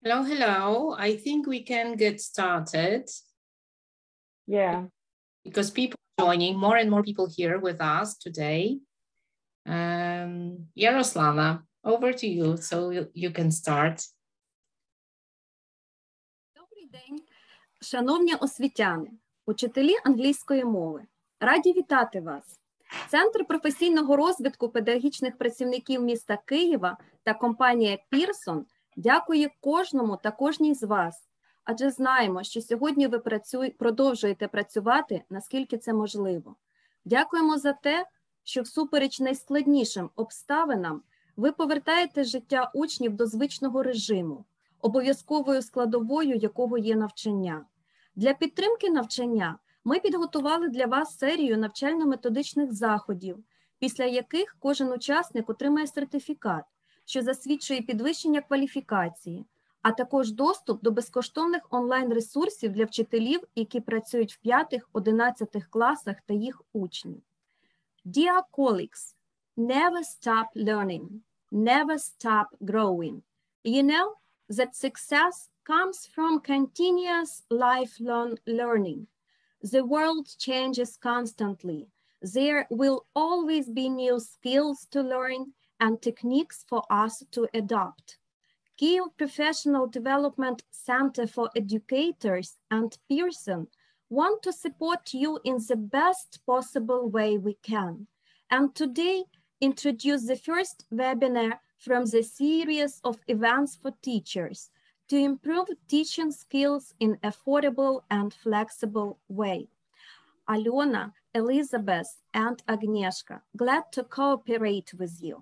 Hello, hello. I think we can get started. Yeah. Because people are joining, more and more people here with us today. Yaroslava, over to you, so you can start. Добрий день, шановні освітяни, учителі англійської мови. Раді вітати вас. Центр професійного розвитку педагогічних працівників міста Києва та компанія Pearson дякує кожному та кожній з вас, адже знаємо, що сьогодні ви продовжуєте працювати, наскільки це можливо. Дякуємо за те, що всупереч найскладнішим обставинам ви повертаєте життя учнів до звичного режиму, обов'язковою складовою якого є навчання. Для підтримки навчання ми підготували для вас серію навчально-методичних заходів, після яких кожен учасник отримає сертифікат, що засвідчує підвищення кваліфікації, а також доступ до безкоштовних онлайн-ресурсів для вчителів, які працюють в 5-11 класах та їх учнів. Dear colleagues, never stop learning, never stop growing. You know that success comes from continuous lifelong learning. The world changes constantly. There will always be new skills to learn and techniques for us to adopt. Kyiv Professional Development Center for Educators and Pearson want to support you in the best possible way we can. And today, introduce the first webinar from the series of events for teachers to improve teaching skills in affordable and flexible way. Alona, Elizabeth, and Agnieszka, glad to cooperate with you.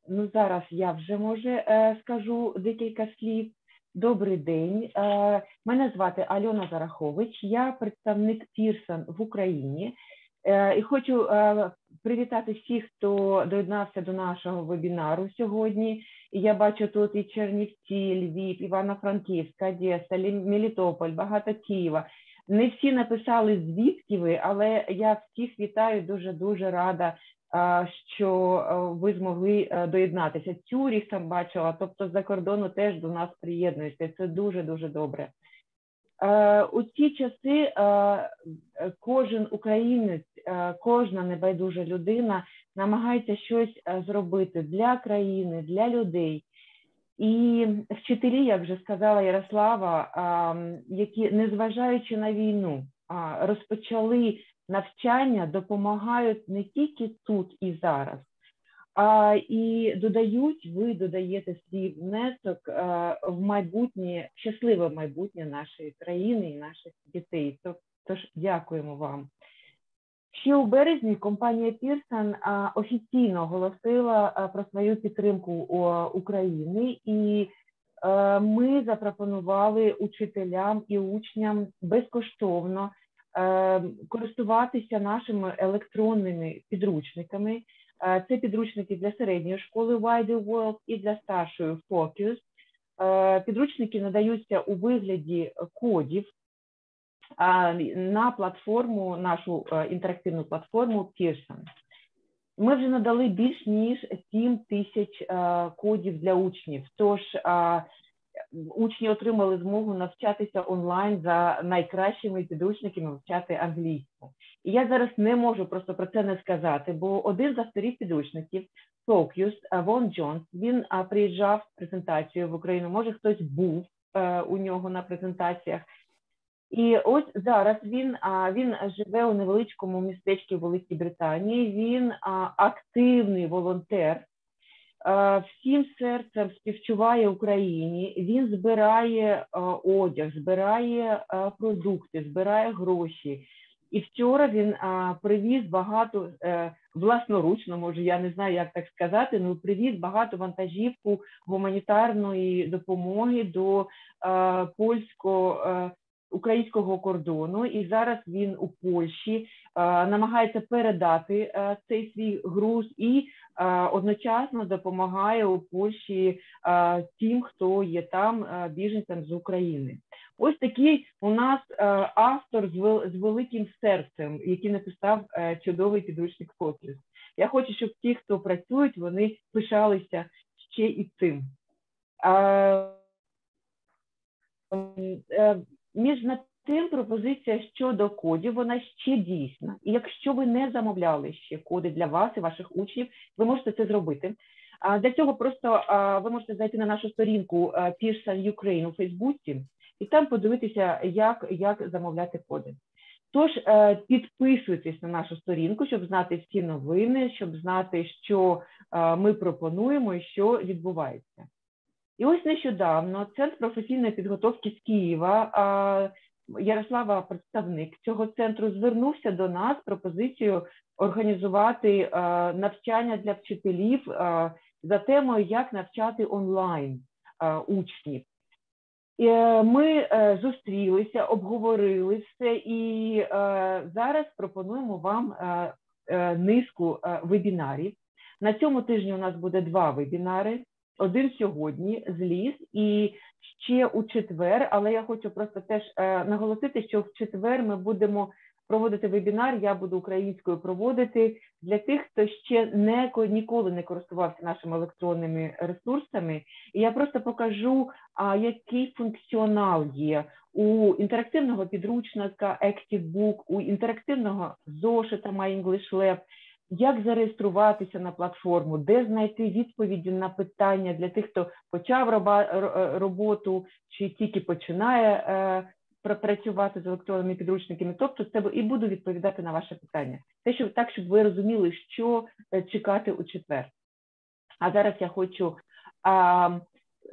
Ну, зараз я вже, може, скажу декілька слів. Добрий день. Мене звати Альона Зарахович, я представник Pearson в Україні. І хочу привітати всіх, хто доєднався до нашого вебінару сьогодні. Я бачу тут і Чернівці, Львів, Івано-Франківська, Одеса, Мелітополь, багато Києва. Не всі написали, звідки ви, але я всіх вітаю, дуже-дуже рада, що ви змогли доєднатися. Цюріх там бачила, тобто з-за кордону теж до нас приєднуються. Це дуже-дуже добре. У ці часи кожен українець, кожна небайдужа людина намагається щось зробити для країни, для людей. І вчителі, як вже сказала Ярослава, які, незважаючи на війну, розпочали навчання, допомагають не тільки тут і зараз, а і ви додаєте свій внесок в майбутнє, щасливе майбутнє нашої країни і наших дітей. Тож дякуємо вам. Ще у березні компанія Pearson офіційно оголосила про свою підтримку України, і ми запропонували учителям і учням безкоштовно користуватися нашими електронними підручниками. Це підручники для середньої школи Wider World і для старшої Focus. Підручники надаються у вигляді кодів на платформу, нашу інтерактивну платформу Pearson. Ми вже надали більш ніж 7 тисяч кодів для учнів, тож учні отримали змогу навчатися онлайн за найкращими підручниками, вивчати англійську. І я зараз не можу просто про це не сказати, бо один з авторів підручників, Focus, Вон Джонс, він приїжджав з презентацією в Україну, може хтось був у нього на презентаціях. І ось зараз він живе у невеличкому містечку в Великій Британії, він активний волонтер, всім серцем співчуває Україні, він збирає одяг, збирає продукти, збирає гроші. І вчора він привіз багато, власноручно, може, я не знаю, як так сказати, але привіз багато вантажівку гуманітарної допомоги до польсько-українського кордону. І зараз він у Польщі намагається передати цей свій груз і одночасно допомагає у Польщі тим, хто є там біженцям з України. Ось такий у нас автор з великим серцем, який написав чудовий підручник Focus. Я хочу, щоб ті, хто працюють, вони пишалися ще і цим. Між тим, пропозиція щодо кодів, вона ще дійсна. І якщо ви не замовляли ще коди для вас і ваших учнів, ви можете це зробити. Для цього просто ви можете зайти на нашу сторінку Pearson Ukraine у Фейсбуці і там подивитися, як замовляти коди. Тож, підписуйтесь на нашу сторінку, щоб знати всі новини, щоб знати, що ми пропонуємо і що відбувається. І ось нещодавно Центр професійної підготовки з Києва, Ярослава, представник цього центру, звернувся до нас з пропозицією організувати навчання для вчителів за темою «Як навчати онлайн учнів». Ми зустрілися, обговорили все і зараз пропонуємо вам низку вебінарів. На цьому тижні у нас буде 2 вебінари. Один сьогодні зліз і ще у четвер, але я хочу просто теж наголосити, що в четвер ми будемо проводити вебінар, я буду українською проводити для тих, хто ще ніколи не користувався нашими електронними ресурсами. І я просто покажу, який функціонал є у інтерактивного підручника Active Book, у інтерактивного зошита My English Lab, як зареєструватися на платформу, де знайти відповіді на питання для тих, хто почав роботу чи тільки починає працювати з електронними підручниками. Тобто це і буду відповідати на ваше питання. Так, щоб ви розуміли, що чекати у четвер. А зараз я хочу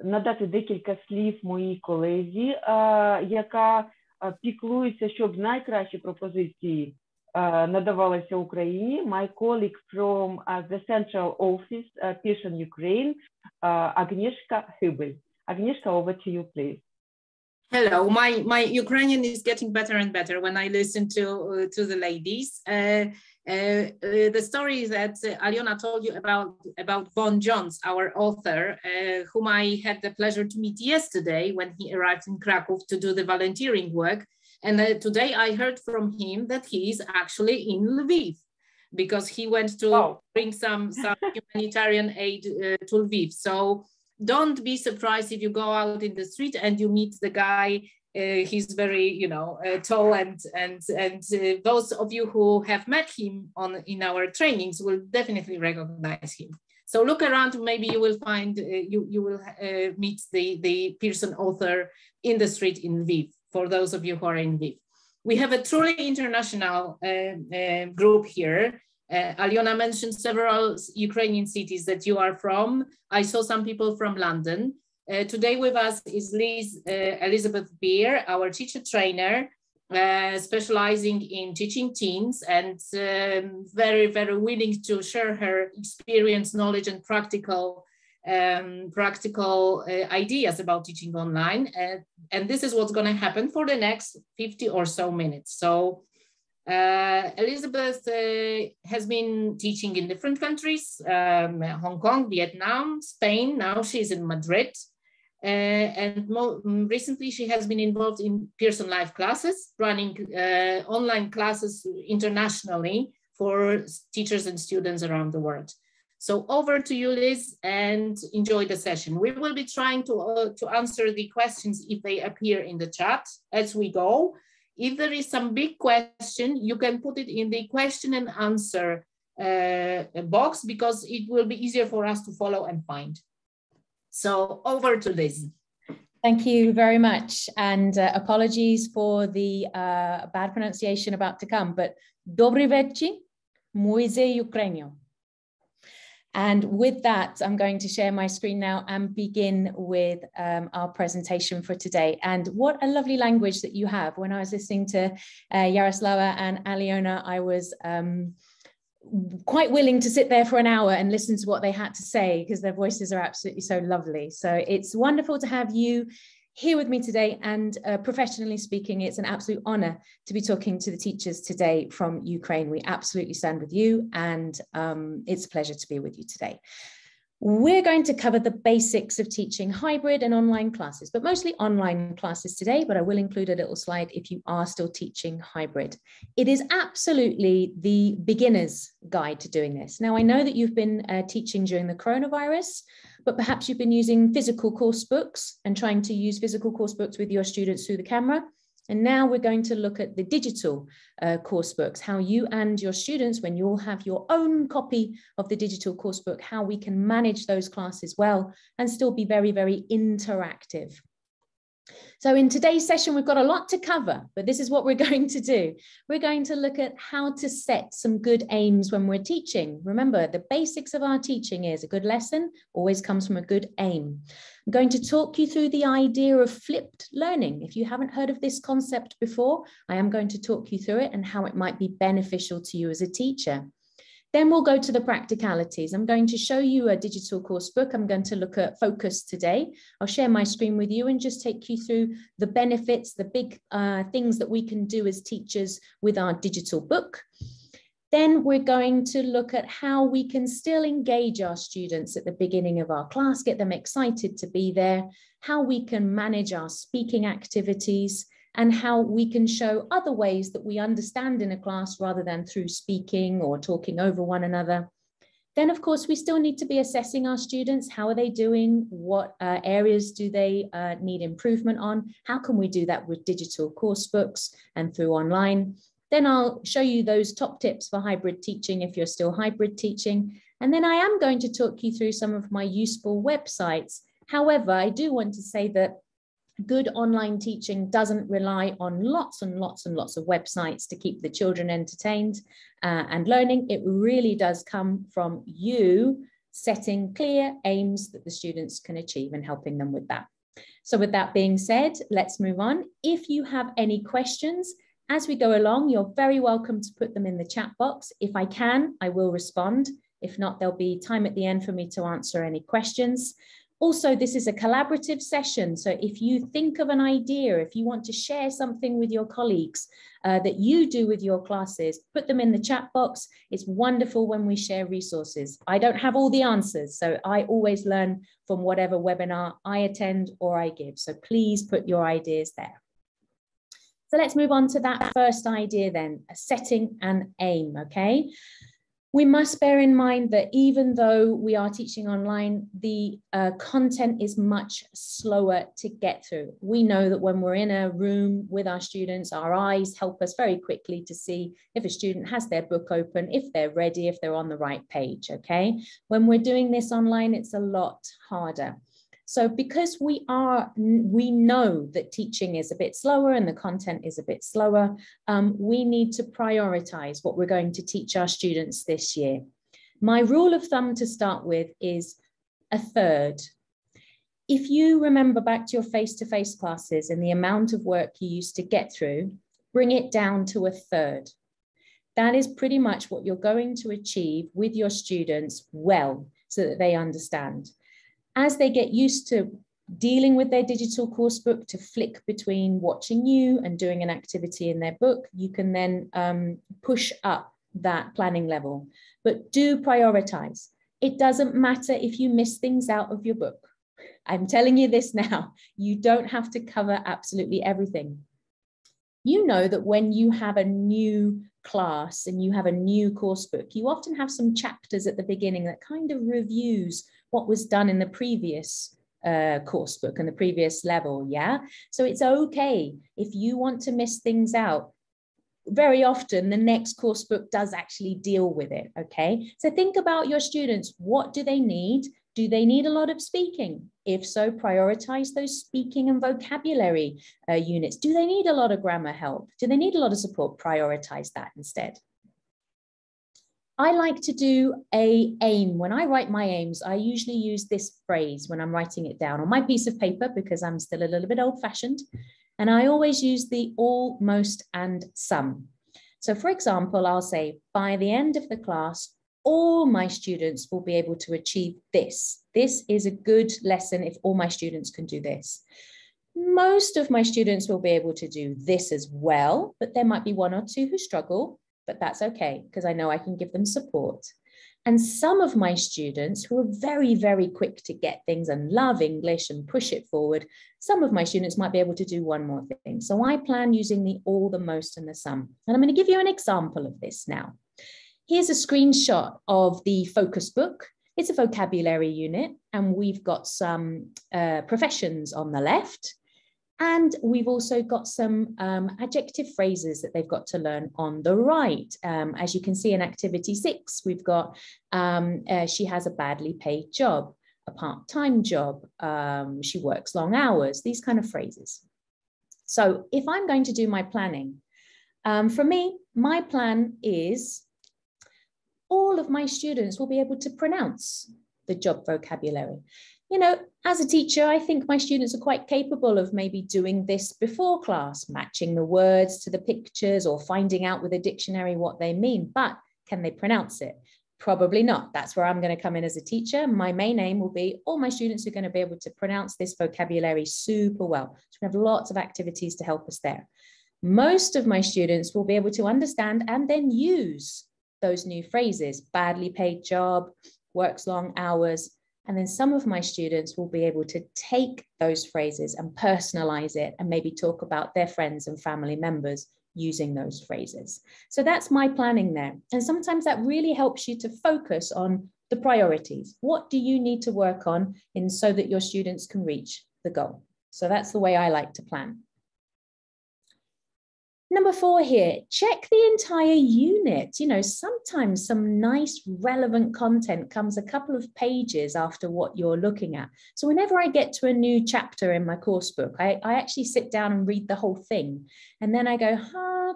надати декілька слів моїй колезі, яка піклується, щоб найкращі пропозиції надавалися Україні. My colleague from the Central Office, Pearson Ukraine, Agnieszka Hybel. Agnieszka, over to you, please. Hello, my Ukrainian is getting better and better when I listen to the ladies. The story that Aliona told you about Von Jones, our author, whom I had the pleasure to meet yesterday when he arrived in Krakow to do the volunteering work. And today I heard from him that he is actually in Lviv because he went to bring some humanitarian aid to Lviv. So don't be surprised if you go out in the street and you meet the guy. He's very, tall, and those of you who have met him in our trainings will definitely recognize him. So look around, maybe you will find you will meet the Pearson author in the street in Lviv. For those of you who are in Lviv, we have a truly international group here. Aliona mentioned several Ukrainian cities that you are from. I saw some people from London. Today with us is Elizabeth Beer, our teacher trainer, specializing in teaching teens and very, very willing to share her experience, knowledge, and practical ideas about teaching online. And this is what's going to happen for the next 50 or so minutes. So Elizabeth has been teaching in different countries, Hong Kong, Vietnam, Spain. Now she's in Madrid. And recently she has been involved in Pearson Live classes, running online classes internationally for teachers and students around the world. So over to you, Liz, and enjoy the session. We will be trying to answer the questions if they appear in the chat as we go. If there is some big question, you can put it in the question and answer box because it will be easier for us to follow and find. So over to Liz. Thank you very much. And apologies for the bad pronunciation about to come, but Dobry вечір, Moise Ukrainian. And with that, I'm going to share my screen now and begin with our presentation for today. And what a lovely language that you have. When I was listening to Yaroslava and Aliona, I was quite willing to sit there for an hour and listen to what they had to say because their voices are absolutely so lovely. So it's wonderful to have you here with me today, and professionally speaking, it's an absolute honor to be talking to the teachers today from Ukraine. We absolutely stand with you, and it's a pleasure to be with you today. We're going to cover the basics of teaching hybrid and online classes, but mostly online classes today, but I will include a little slide if you are still teaching hybrid. It is absolutely the beginner's guide to doing this. Now, I know that you've been teaching during the coronavirus, but perhaps you've been using physical course books and trying to use physical course books with your students through the camera. And now we're going to look at the digital course books, how you and your students, when you'll have your own copy of the digital course book, how we can manage those classes well and still be very, very interactive. So in today's session, we've got a lot to cover, but this is what we're going to do. We're going to look at how to set some good aims when we're teaching. Remember, the basics of our teaching is a good lesson always comes from a good aim. I'm going to talk you through the idea of flipped learning. If you haven't heard of this concept before, I am going to talk you through it and how it might be beneficial to you as a teacher. Then we'll go to the practicalities. I'm going to show you a digital course book. I'm going to look at focus today. I'll share my screen with you and just take you through the benefits, the big things that we can do as teachers with our digital book. Then we're going to look at how we can still engage our students at the beginning of our class, get them excited to be there, how we can manage our speaking activities, and how we can show other ways that we understand in a class rather than through speaking or talking over one another. Then, of course, we still need to be assessing our students. How are they doing? What areas do they need improvement on? How can we do that with digital course books and through online? Then I'll show you those top tips for hybrid teaching if you're still hybrid teaching. And then I am going to talk you through some of my useful websites. However, I do want to say that good online teaching doesn't rely on lots and lots and lots of websites to keep the children entertained and learning. It really does come from you setting clear aims that the students can achieve and helping them with that. So with that being said, let's move on. If you have any questions as we go along, you're very welcome to put them in the chat box. If I can, I will respond. If not, there'll be time at the end for me to answer any questions. Also, this is a collaborative session. So if you think of an idea, if you want to share something with your colleagues that you do with your classes, put them in the chat box. It's wonderful when we share resources. I don't have all the answers, so I always learn from whatever webinar I attend or I give. So please put your ideas there. So let's move on to that first idea then, setting an aim, okay? We must bear in mind that even though we are teaching online, the content is much slower to get through. We know that when we're in a room with our students, our eyes help us very quickly to see if a student has their book open, if they're ready, if they're on the right page, okay? When we're doing this online, it's a lot harder. So because we know that teaching is a bit slower and the content is a bit slower, we need to prioritize what we're going to teach our students this year. My rule of thumb to start with is a third. If you remember back to your face-to-face classes and the amount of work you used to get through, bring it down to a third. That is pretty much what you're going to achieve with your students well, so that they understand. As they get used to dealing with their digital course book, to flick between watching you and doing an activity in their book, you can then push up that planning level. But do prioritize. It doesn't matter if you miss things out of your book. I'm telling you this now. You don't have to cover absolutely everything. You know that when you have a new class and you have a new course book, you often have some chapters at the beginning that kind of reviews what was done in the previous course book and the previous level, yeah? So it's okay if you want to miss things out. Very often the next course book does actually deal with it, okay? So think about your students. What do they need? Do they need a lot of speaking? If so, prioritize those speaking and vocabulary units. Do they need a lot of grammar help? Do they need a lot of support? Prioritize that instead. I like to do an aim. When I write my aims, I usually use this phrase when I'm writing it down on my piece of paper because I'm still a little bit old-fashioned. And I always use the all, most, and some. So for example, I'll say, by the end of the class, all my students will be able to achieve this. This is a good lesson if all my students can do this. Most of my students will be able to do this as well, but there might be one or two who struggle, but that's okay because I know I can give them support. And some of my students who are very, very quick to get things and love English and push it forward, some of my students might be able to do one more thing. So I plan using the all, the most, and the some. And I'm going to give you an example of this now. Here's a screenshot of the focus book. It's a vocabulary unit, and we've got some professions on the left. And we've also got some adjective phrases that they've got to learn on the right. As you can see in activity 6, we've got, she has a badly paid job, a part-time job, she works long hours, these kind of phrases. So if I'm going to do my planning, for me, my plan is all of my students will be able to pronounce the job vocabulary. You know, as a teacher, I think my students are quite capable of maybe doing this before class, matching the words to the pictures or finding out with a dictionary what they mean. But can they pronounce it? Probably not. That's where I'm going to come in as a teacher. My main aim will be all my students are going to be able to pronounce this vocabulary super well. So we have lots of activities to help us there. Most of my students will be able to understand and then use those new phrases, badly paid job, works long hours. And then some of my students will be able to take those phrases and personalize it and maybe talk about their friends and family members using those phrases. So that's my planning there. And sometimes that really helps you to focus on the priorities. What do you need to work on so that your students can reach the goal? So that's the way I like to plan. Number 4 here, check the entire unit. You know, sometimes some nice relevant content comes a couple of pages after what you're looking at. So whenever I get to a new chapter in my course book, I actually sit down and read the whole thing. And then I go,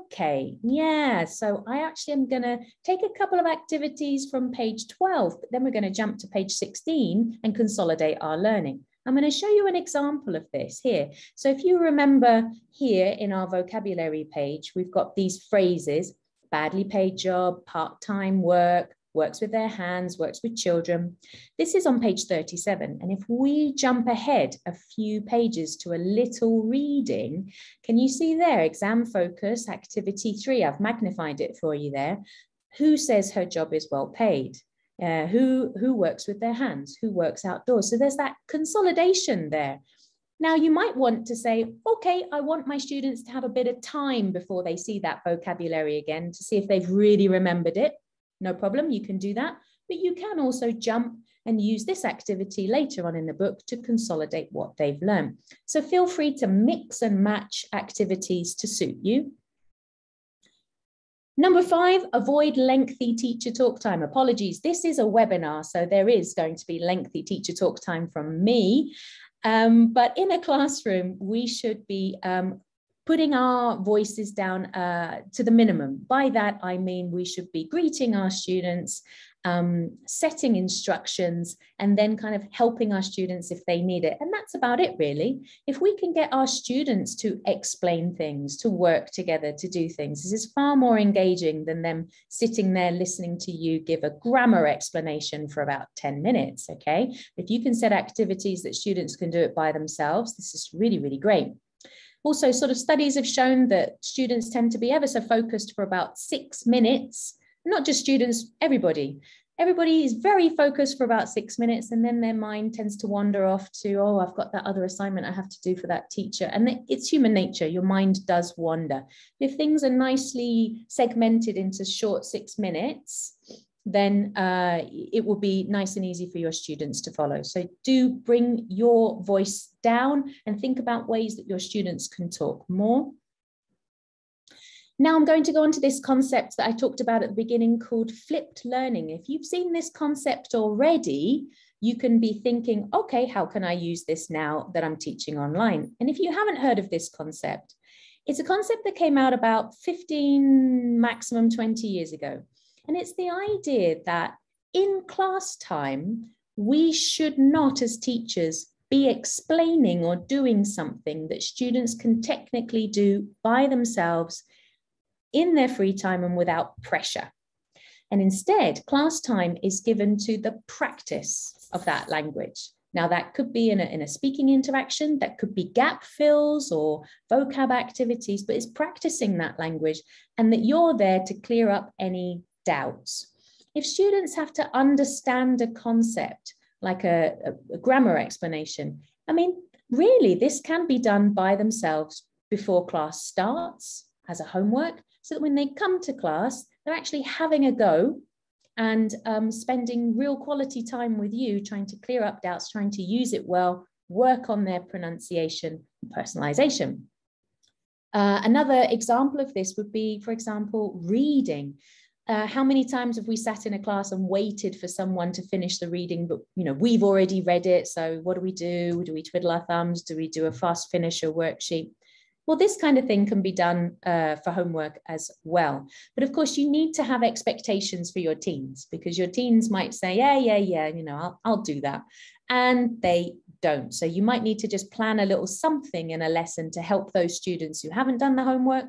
okay, yeah. So I actually am going to take a couple of activities from page 12, but then we're going to jump to page 16 and consolidate our learning. I'm going to show you an example of this here. So if you remember here in our vocabulary page, we've got these phrases, badly paid job, part-time work, works with their hands, works with children. This is on page 37. And if we jump ahead a few pages to a little reading, can you see there, exam focus, activity 3, I've magnified it for you there. Who says her job is well paid? Who works with their hands, who works outdoors. So there's that consolidation there. Now you might want to say, okay, I want my students to have a bit of time before they see that vocabulary again to see if they've really remembered it. No problem, you can do that. But you can also jump and use this activity later on in the book to consolidate what they've learned. So feel free to mix and match activities to suit you. Number 5, avoid lengthy teacher talk time. Apologies, this is a webinar, so there is going to be lengthy teacher talk time from me. But in a classroom, we should be putting our voices down to the minimum. By that, I mean we should be greeting our students, setting instructions, and then kind of helping our students if they need it. And that's about it, really. If we can get our students to explain things, to work together, to do things, this is far more engaging than them sitting there listening to you give a grammar explanation for about 10 minutes, okay? If you can set activities that students can do it by themselves, this is really, really great. Also, sort of studies have shown that students tend to be ever so focused for about 6 minutes. Not just students, everybody. Everybody is very focused for about 6 minutes, and then their mind tends to wander off to, oh, I've got that other assignment I have to do for that teacher. And it's human nature. Your mind does wander. If things are nicely segmented into short 6 minutes, then it will be nice and easy for your students to follow. So do bring your voice down and think about ways that your students can talk more. Now I'm going to go on to this concept that I talked about at the beginning called flipped learning. If you've seen this concept already, you can be thinking, okay, how can I use this now that I'm teaching online? And if you haven't heard of this concept, it's a concept that came out about 15, maximum 20 years ago. And it's the idea that in class time, we should not as teachers be explaining or doing something that students can technically do by themselves in their free time and without pressure. And instead, class time is given to the practice of that language. Now that could be in a speaking interaction, that could be gap fills or vocab activities, but it's practicing that language and that you're there to clear up any doubts. If students have to understand a concept, like a grammar explanation, I mean, really, this can be done by themselves before class starts as a homework, so that when they come to class, they're actually having a go and spending real quality time with you, trying to clear up doubts, trying to use it well, work on their pronunciation and personalization. Another example of this would be, for example, reading. How many times have we sat in a class and waited for someone to finish the reading, but we've already read it, so what do? Do we twiddle our thumbs? Do we do a fast finisher worksheet? Well, this kind of thing can be done for homework as well. But of course, you need to have expectations for your teens, because your teens might say, yeah, I'll do that. And they don't. So you might need to just plan a little something in a lesson to help those students who haven't done the homework.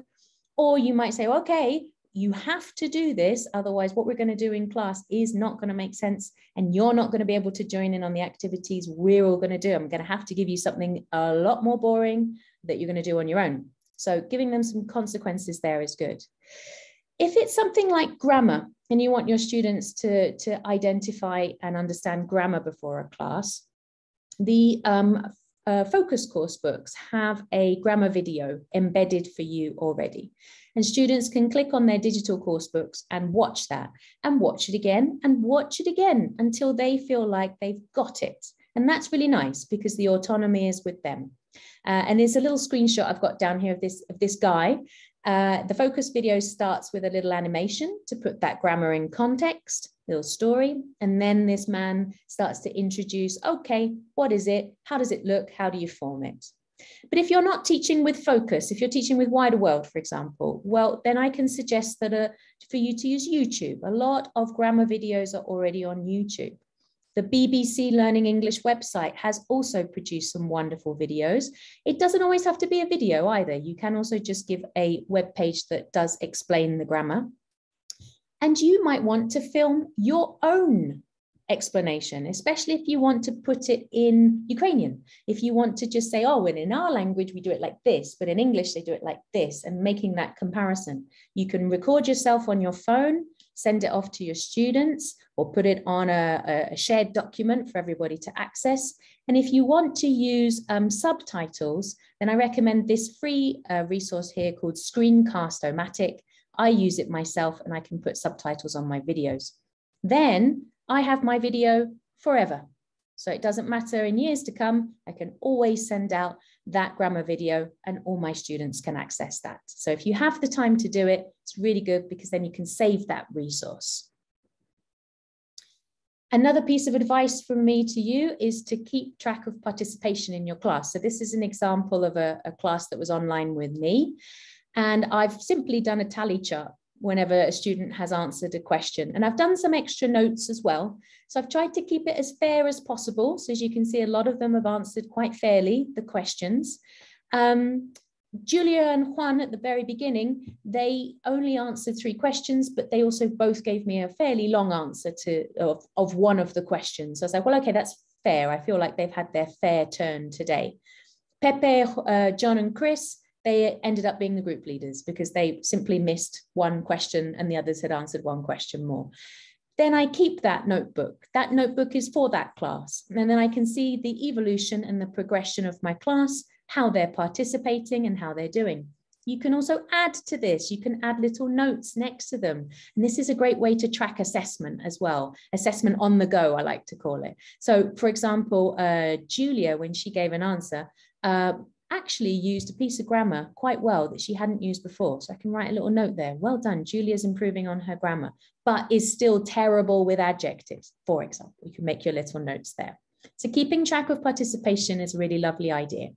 Or you might say, okay, you have to do this. Otherwise, what we're going to do in class is not going to make sense. And you're not going to be able to join in on the activities we're all going to do. I'm going to have to give you something a lot more boring that you're going to do on your own. So giving them some consequences there is good. If it's something like grammar and you want your students to identify and understand grammar before a class, the focus course books have a grammar video embedded for you already. And students can click on their digital course books and watch that, and watch it again and watch it again until they feel like they've got it. And that's really nice, because the autonomy is with them. And there's a little screenshot I've got down here of this guy. The focus video starts with a little animation to put that grammar in context, little story. And then this man starts to introduce, okay, what is it? How does it look? How do you form it? But if you're not teaching with focus, if you're teaching with Wider World, for example, well, then I can suggest that for you to use YouTube. A lot of grammar videos are already on YouTube. The BBC Learning English website has also produced some wonderful videos. It doesn't always have to be a video either. You can also just give a web page that does explain the grammar. And you might want to film your own explanation, especially if you want to put it in Ukrainian. If you want to just say, oh, and in our language, we do it like this, but in English, they do it like this, and making that comparison. You can record yourself on your phone, send it off to your students, or put it on a shared document for everybody to access. And if you want to use subtitles, then I recommend this free resource here called Screencast-O-Matic. I use it myself, and I can put subtitles on my videos. Then I have my video forever. So it doesn't matter in years to come, I can always send out that grammar video and all my students can access that. So if you have the time to do it, it's really good, because then you can save that resource. Another piece of advice from me to you is to keep track of participation in your class. So this is an example of a class that was online with me. And I've simply done a tally chart whenever a student has answered a question. And I've done some extra notes as well. So I've tried to keep it as fair as possible. So as you can see, a lot of them have answered quite fairly the questions. Julia and Juan at the very beginning, they only answered 3 questions, but they also both gave me a fairly long answer of one of the questions. So I was like, well, okay, that's fair. I feel like they've had their fair turn today. Pepe, John and Chris, they ended up being the group leaders because they simply missed one question and the others had answered one question more. Then I keep that notebook. That notebook is for that class. And then I can see the evolution and the progression of my class, how they're participating and how they're doing. You can also add to this. You can add little notes next to them. And this is a great way to track assessment as well. Assessment on the go, I like to call it. So for example, Julia, when she gave an answer, actually used a piece of grammar quite well that she hadn't used before. So I can write a little note there. Well done, Julia's improving on her grammar, but is still terrible with adjectives, for example. You can make your little notes there. So keeping track of participation is a really lovely idea.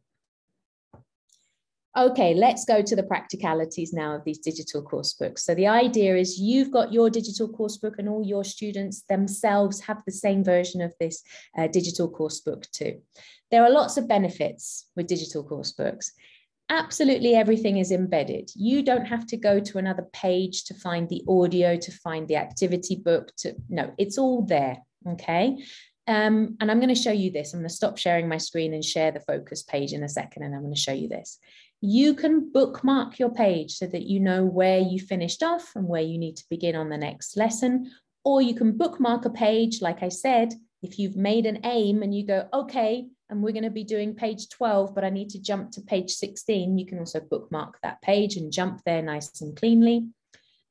Okay, let's go to the practicalities now of these digital course books. So the idea is you've got your digital course book and all your students themselves have the same version of this digital course book too. There are lots of benefits with digital course books. Absolutely everything is embedded. You don't have to go to another page to find the audio, to find the activity book. No, it's all there, okay? And I'm going to show you this. I'm going to stop sharing my screen and share the focus page in a second, and I'm going to show you this. You can bookmark your page so that you know where you finished off and where you need to begin on the next lesson, or you can bookmark a page. Like I said, if you've made an aim and you go, okay, and we're going to be doing page 12, but I need to jump to page 16, you can also bookmark that page and jump there nice and cleanly.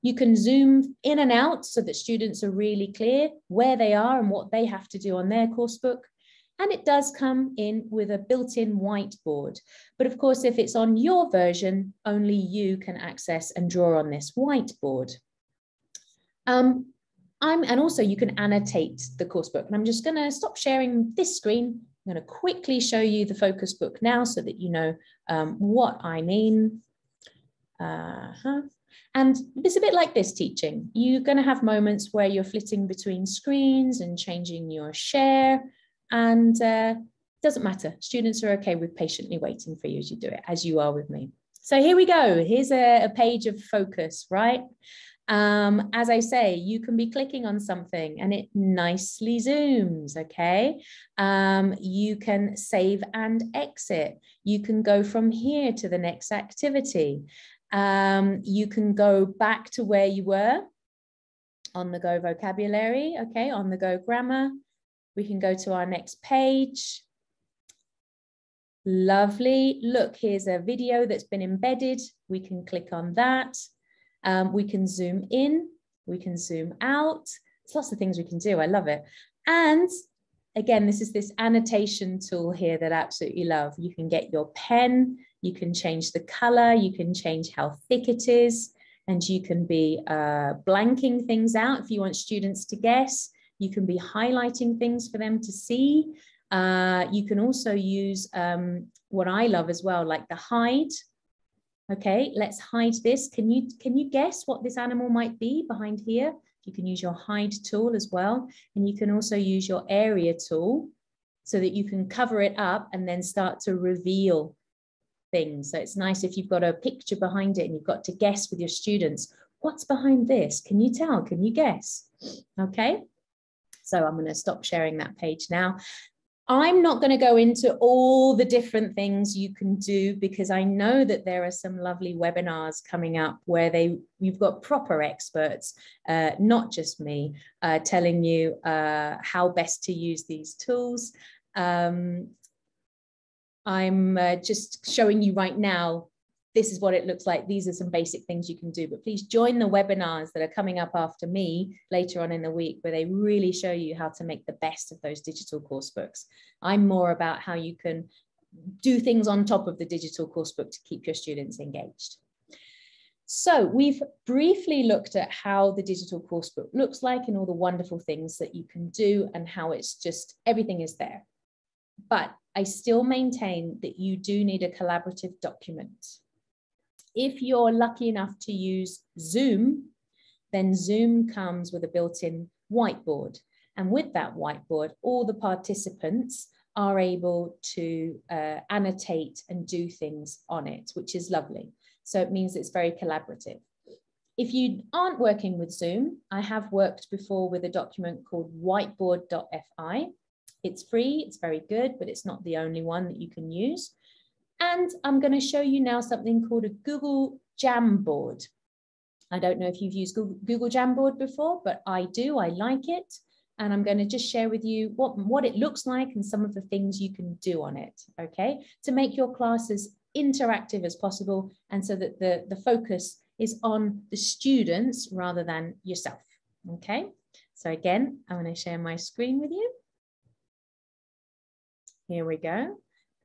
You can zoom in and out so that students are really clear where they are and what they have to do on their course book. And it does come in with a built-in whiteboard. But of course, if it's on your version, only you can access and draw on this whiteboard. And also you can annotate the course book. And I'm just going to stop sharing this screen. I'm going to quickly show you the focus book now so that you know what I mean. And it's a bit like this teaching. You're going to have moments where you're flitting between screens and changing your share. And it doesn't matter. Students are okay with patiently waiting for you as you do it, as you are with me. So here we go. Here's a page of focus, right? As I say, you can be clicking on something and it nicely zooms, okay? You can save and exit. You can go from here to the next activity. You can go back to where you were on the go vocabulary, okay, on the go grammar. We can go to our next page. Lovely. Look, here's a video that's been embedded. We can click on that. We can zoom in, we can zoom out. There's lots of things we can do. I love it. And again, this is this annotation tool here that I absolutely love. You can get your pen, you can change the color, you can change how thick it is, and you can be blanking things out if you want students to guess. You can be highlighting things for them to see. You can also use what I love as well, like the hide. Okay, let's hide this. Can you guess what this animal might be behind here? You can use your hide tool as well. And you can also use your area tool so that you can cover it up and then start to reveal things. So it's nice if you've got a picture behind it and you've got to guess with your students, what's behind this? Can you tell? Can you guess? Okay, so I'm going to stop sharing that page now. I'm not going to go into all the different things you can do because I know that there are some lovely webinars coming up where you've got proper experts, not just me, telling you how best to use these tools. I'm just showing you right now, this is what it looks like. These are some basic things you can do, but please join the webinars that are coming up after me later on in the week where they really show you how to make the best of those digital course books. I'm more about how you can do things on top of the digital course book to keep your students engaged. So we've briefly looked at how the digital course book looks like and all the wonderful things that you can do and how it's just, everything is there. But I still maintain that you do need a collaborative document. If you're lucky enough to use Zoom, then Zoom comes with a built-in whiteboard. And with that whiteboard, all the participants are able to annotate and do things on it, which is lovely. So it means it's very collaborative. If you aren't working with Zoom, I have worked before with a document called whiteboard.fi. It's free, it's very good, but it's not the only one that you can use. And I'm going to show you now something called a Google Jamboard. I don't know if you've used Google Jamboard before, but I do. I like it. And I'm going to just share with you what it looks like and some of the things you can do on it, okay, to make your class as interactive as possible and so that the focus is on the students rather than yourself, okay? So again, I'm going to share my screen with you. Here we go.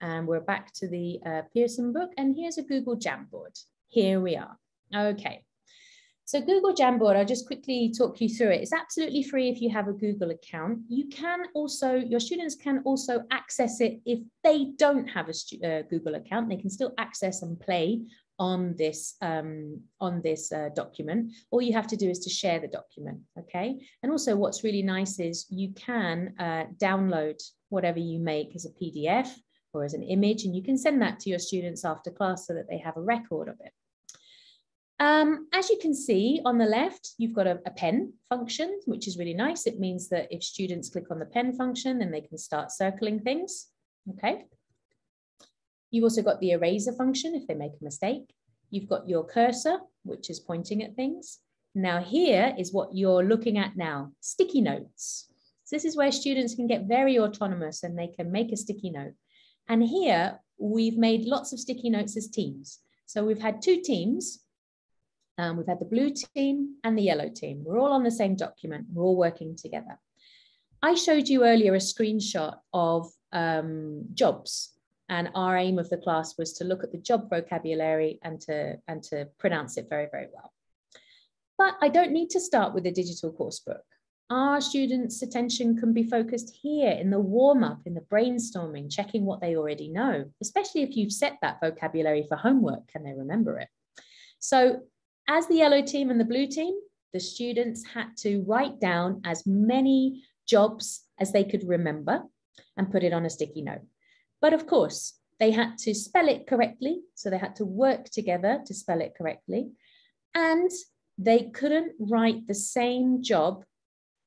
And we're back to the Pearson book, and here's a Google Jamboard. Here we are. Okay. So Google Jamboard, I'll just quickly talk you through it. It's absolutely free if you have a Google account. You can also, your students can also access it if they don't have a Google account. They can still access and play on this document. All you have to do is to share the document, okay? And also what's really nice is you can download whatever you make as a PDF or as an image, and you can send that to your students after class so that they have a record of it. As you can see on the left, you've got a pen function, which is really nice. It means that if students click on the pen function, then they can start circling things, okay? You've also got the eraser function if they make a mistake. You've got your cursor, which is pointing at things. Now here is what you're looking at now, sticky notes. So this is where students can get very autonomous and they can make a sticky note. And here we've made lots of sticky notes as teams. So we've had two teams. We've had the blue team and the yellow team. We're all on the same document. We're all working together. I showed you earlier a screenshot of jobs. And our aim of the class was to look at the job vocabulary and to pronounce it very, very well. But I don't need to start with a digital course book. Our students' attention can be focused here in the warm-up, in the brainstorming, checking what they already know, especially if you've set that vocabulary for homework, can they remember it? So as the yellow team and the blue team, the students had to write down as many jobs as they could remember and put it on a sticky note. But of course, they had to spell it correctly. So they had to work together to spell it correctly. And they couldn't write the same job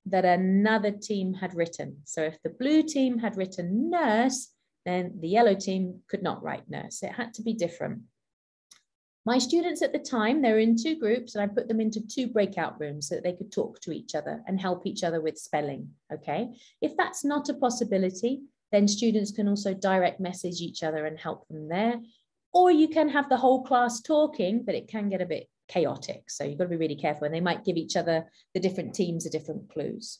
that another team had written. So if the blue team had written nurse, then the yellow team could not write nurse. It had to be different. My students at the time, they were in two groups and I put them into two breakout rooms so that they could talk to each other and help each other with spelling, okay? If that's not a possibility, then students can also direct message each other and help them there. Or you can have the whole class talking, but it can get a bit chaotic. So you've got to be really careful and they might give each other, the different teams, the different clues.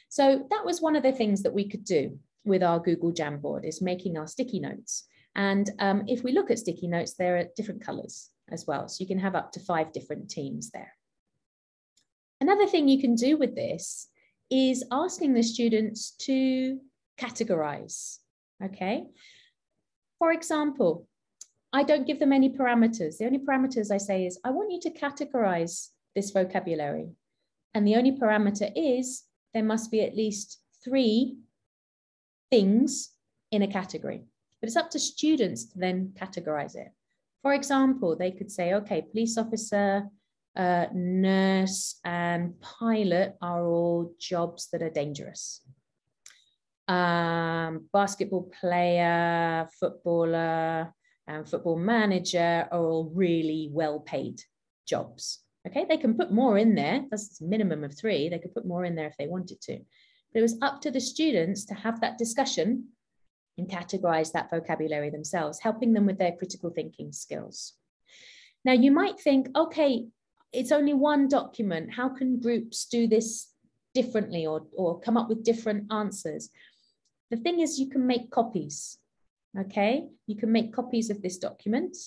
So that was one of the things that we could do with our Google Jamboard, is making our sticky notes. And if we look at sticky notes, there are different colors as well. So you can have up to 5 different teams there. Another thing you can do with this is asking the students to categorize, okay? For example, I don't give them any parameters. The only parameters I say is, I want you to categorize this vocabulary. And the only parameter is, there must be at least 3 things in a category. But it's up to students to then categorize it. For example, they could say, okay, police officer, nurse, and pilot are all jobs that are dangerous. Basketball player, footballer, and football manager are all really well-paid jobs. Okay, they can put more in there. That's a minimum of 3. They could put more in there if they wanted to. But it was up to the students to have that discussion and categorize that vocabulary themselves, helping them with their critical thinking skills. Now, you might think, okay, it's only one document. How can groups do this differently or come up with different answers? The thing is, you can make copies, okay? You can make copies of this document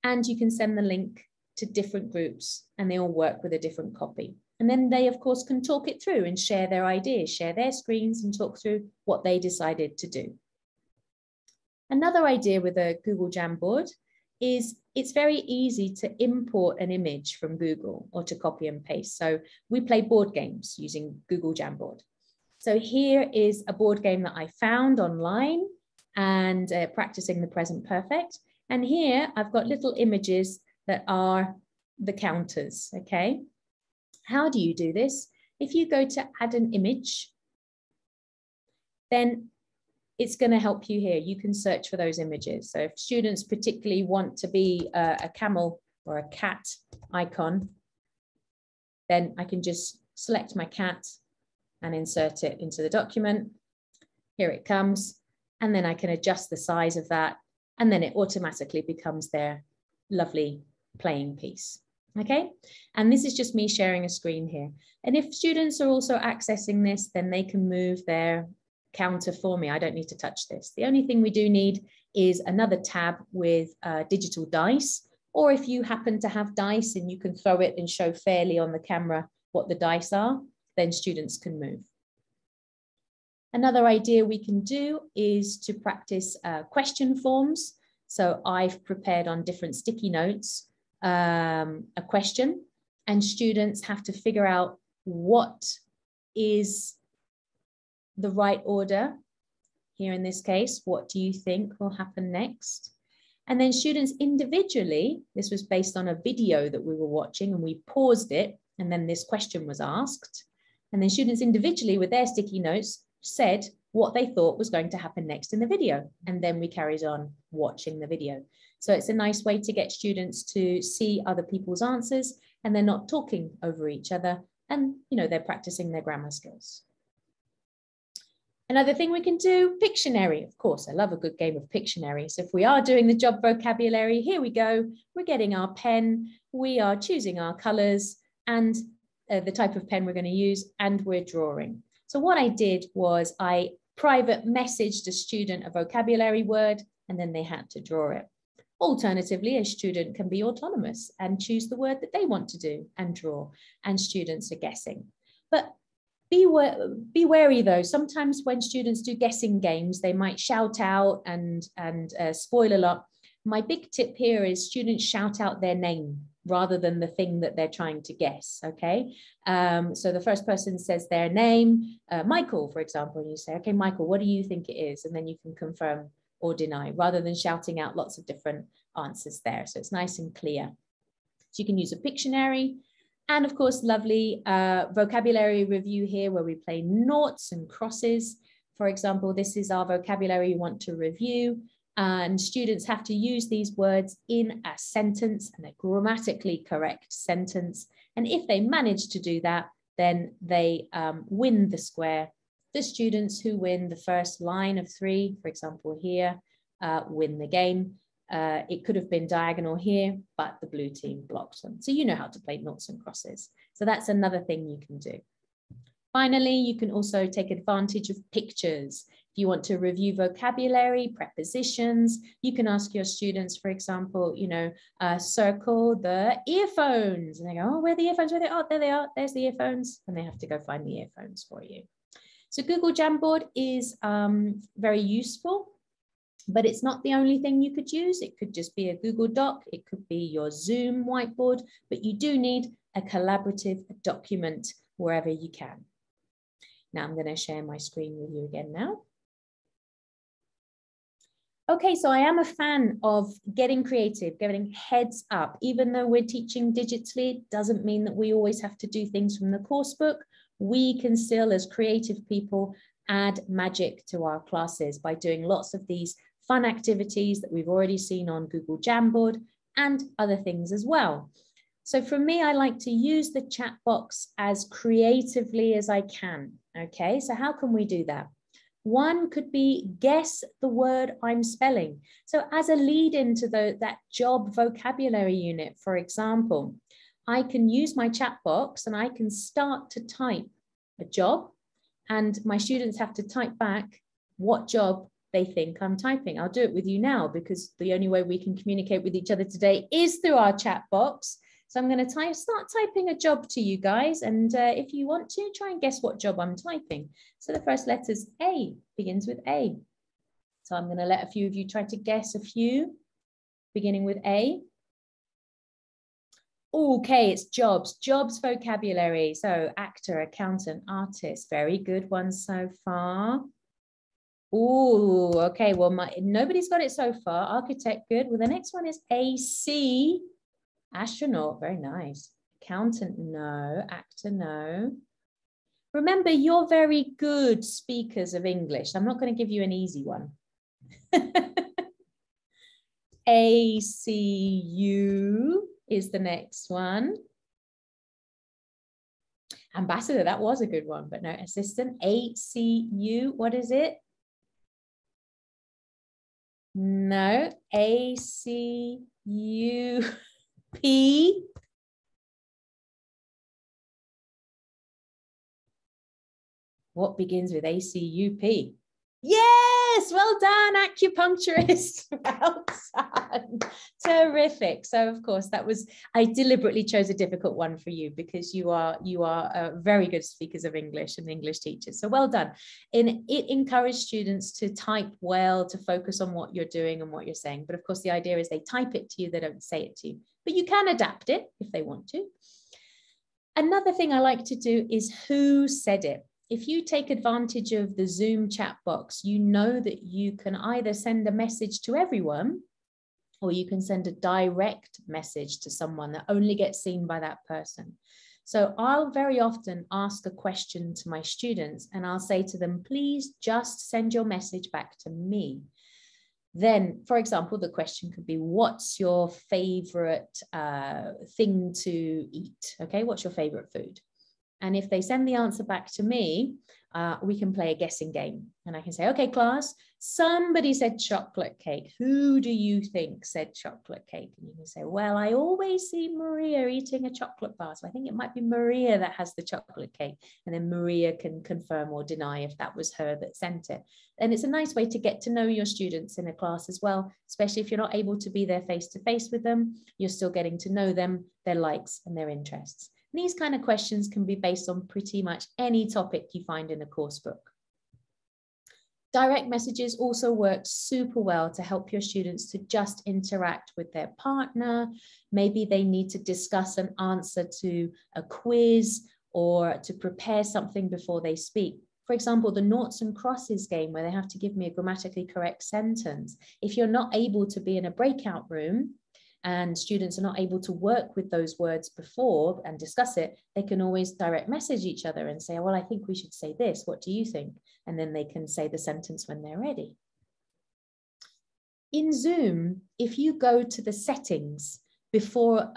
and you can send the link to different groups and they all work with a different copy. And then they, of course, can talk it through and share their ideas, share their screens and talk through what they decided to do. Another idea with a Google Jamboard is it's very easy to import an image from Google or to copy and paste. So we play board games using Google Jamboard. So here is a board game that I found online and practicing the present perfect. And here I've got little images that are the counters, okay? How do you do this? If you go to add an image, then it's going to help you here. You can search for those images. So if students particularly want to be a camel or a cat icon, then I can just select my cat and insert it into the document. Here it comes. And then I can adjust the size of that. And then it automatically becomes their lovely playing piece. Okay, and this is just me sharing a screen here. And if students are also accessing this, then they can move their counter for me. I don't need to touch this. The only thing we do need is another tab with digital dice, or if you happen to have dice and you can throw it and show fairly on the camera what the dice are, then students can move. Another idea we can do is to practice question forms. So I've prepared on different sticky notes a question, and students have to figure out what is the right order. Here in this case, what do you think will happen next? And then students individually, this was based on a video that we were watching and we paused it, and then this question was asked. And then students individually with their sticky notes said what they thought was going to happen next in the video. And then we carried on watching the video. So it's a nice way to get students to see other people's answers and they're not talking over each other, and they're practicing their grammar skills. Another thing we can do, Pictionary. Of course, I love a good game of Pictionary. So if we are doing the job vocabulary, here we go. We're getting our pen, we are choosing our colors and the type of pen we're going to use, and we're drawing. So what I did was I private messaged a student a vocabulary word, and then they had to draw it. Alternatively, a student can be autonomous and choose the word that they want to do and draw, and students are guessing. But be wary though, sometimes when students do guessing games, they might shout out and spoil a lot. My big tip here is students shout out their name rather than the thing that they're trying to guess, okay? So the first person says their name, Michael, for example, and you say, okay, Michael, what do you think it is? And then you can confirm or deny rather than shouting out lots of different answers there. So it's nice and clear. So you can use a Pictionary. And of course, lovely vocabulary review here where we play noughts and crosses. For example, this is our vocabulary you want to review, and students have to use these words in a sentence, and a grammatically correct sentence. And if they manage to do that, then they win the square. The students who win the first line of 3, for example, here, win the game. It could have been diagonal here, but the blue team blocked them. So you know how to play noughts and crosses. So that's another thing you can do. Finally, you can also take advantage of pictures. If you want to review vocabulary, prepositions, you can ask your students, for example, circle the earphones. And they go, oh, where are the earphones? Where are they? Oh, there they are. There's the earphones. And they have to go find the earphones for you. So Google Jamboard is very useful. But it's not the only thing you could use. It could just be a Google Doc. It could be your Zoom whiteboard, but you do need a collaborative document wherever you can. Now I'm going to share my screen with you again now. Okay, so I am a fan of getting creative, getting heads up. Even though we're teaching digitally, it doesn't mean that we always have to do things from the course book. We can still, as creative people, add magic to our classes by doing lots of these fun activities that we've already seen on Google Jamboard and other things as well. So for me, I like to use the chat box as creatively as I can. Okay, so how can we do that? One could be guess the word I'm spelling. So as a lead into that job vocabulary unit, for example, I can use my chat box and I can start to type a job, and my students have to type back what job they think I'm typing. I'll do it with you now because the only way we can communicate with each other today is through our chat box. So I'm going to start typing a job to you guys. And if you want to, try and guess what job I'm typing. So the first letter is A, begins with A. So I'm going to let a few of you try to guess a few, beginning with A. Okay, it's jobs vocabulary. So actor, accountant, artist, very good one so far. Oh, okay, well, nobody's got it so far. Architect, good. Well, the next one is AC, astronaut, very nice. Accountant, no. Actor, no. Remember, you're very good speakers of English. I'm not going to give you an easy one. ACU is the next one. Ambassador, that was a good one, but no. Assistant, ACU, what is it? No, ACUP. What begins with ACUP? Yes, well done, acupuncturist. Well done. Terrific. So of course I deliberately chose a difficult one for you because you are very good speakers of English and English teachers. So well done. And it encouraged students to type well, to focus on what you're doing and what you're saying. But of course the idea is they type it to you, they don't say it to you, but you can adapt it if they want to. Another thing I like to do is who said it. If you take advantage of the Zoom chat box, you know that you can either send a message to everyone or you can send a direct message to someone that only gets seen by that person. So I'll very often ask a question to my students and I'll say to them, please just send your message back to me. Then, for example, the question could be, what's your favorite thing to eat? Okay, what's your favorite food? And if they send the answer back to me, we can play a guessing game. And I can say, okay, class, somebody said chocolate cake. Who do you think said chocolate cake? And you can say, well, I always see Maria eating a chocolate bar. So I think it might be Maria that has the chocolate cake. And then Maria can confirm or deny if that was her that sent it. And it's a nice way to get to know your students in a class as well, especially if you're not able to be there face-to-face with them. You're still getting to know them, their likes and their interests. And these kind of questions can be based on pretty much any topic you find in a course book. Direct messages also work super well to help your students to just interact with their partner. Maybe they need to discuss an answer to a quiz or to prepare something before they speak. For example, the noughts and crosses game where they have to give me a grammatically correct sentence. If you're not able to be in a breakout room and students are not able to work with those words before and discuss it, they can always direct message each other and say, well, I think we should say this. What do you think? And then they can say the sentence when they're ready. In Zoom, if you go to the settings before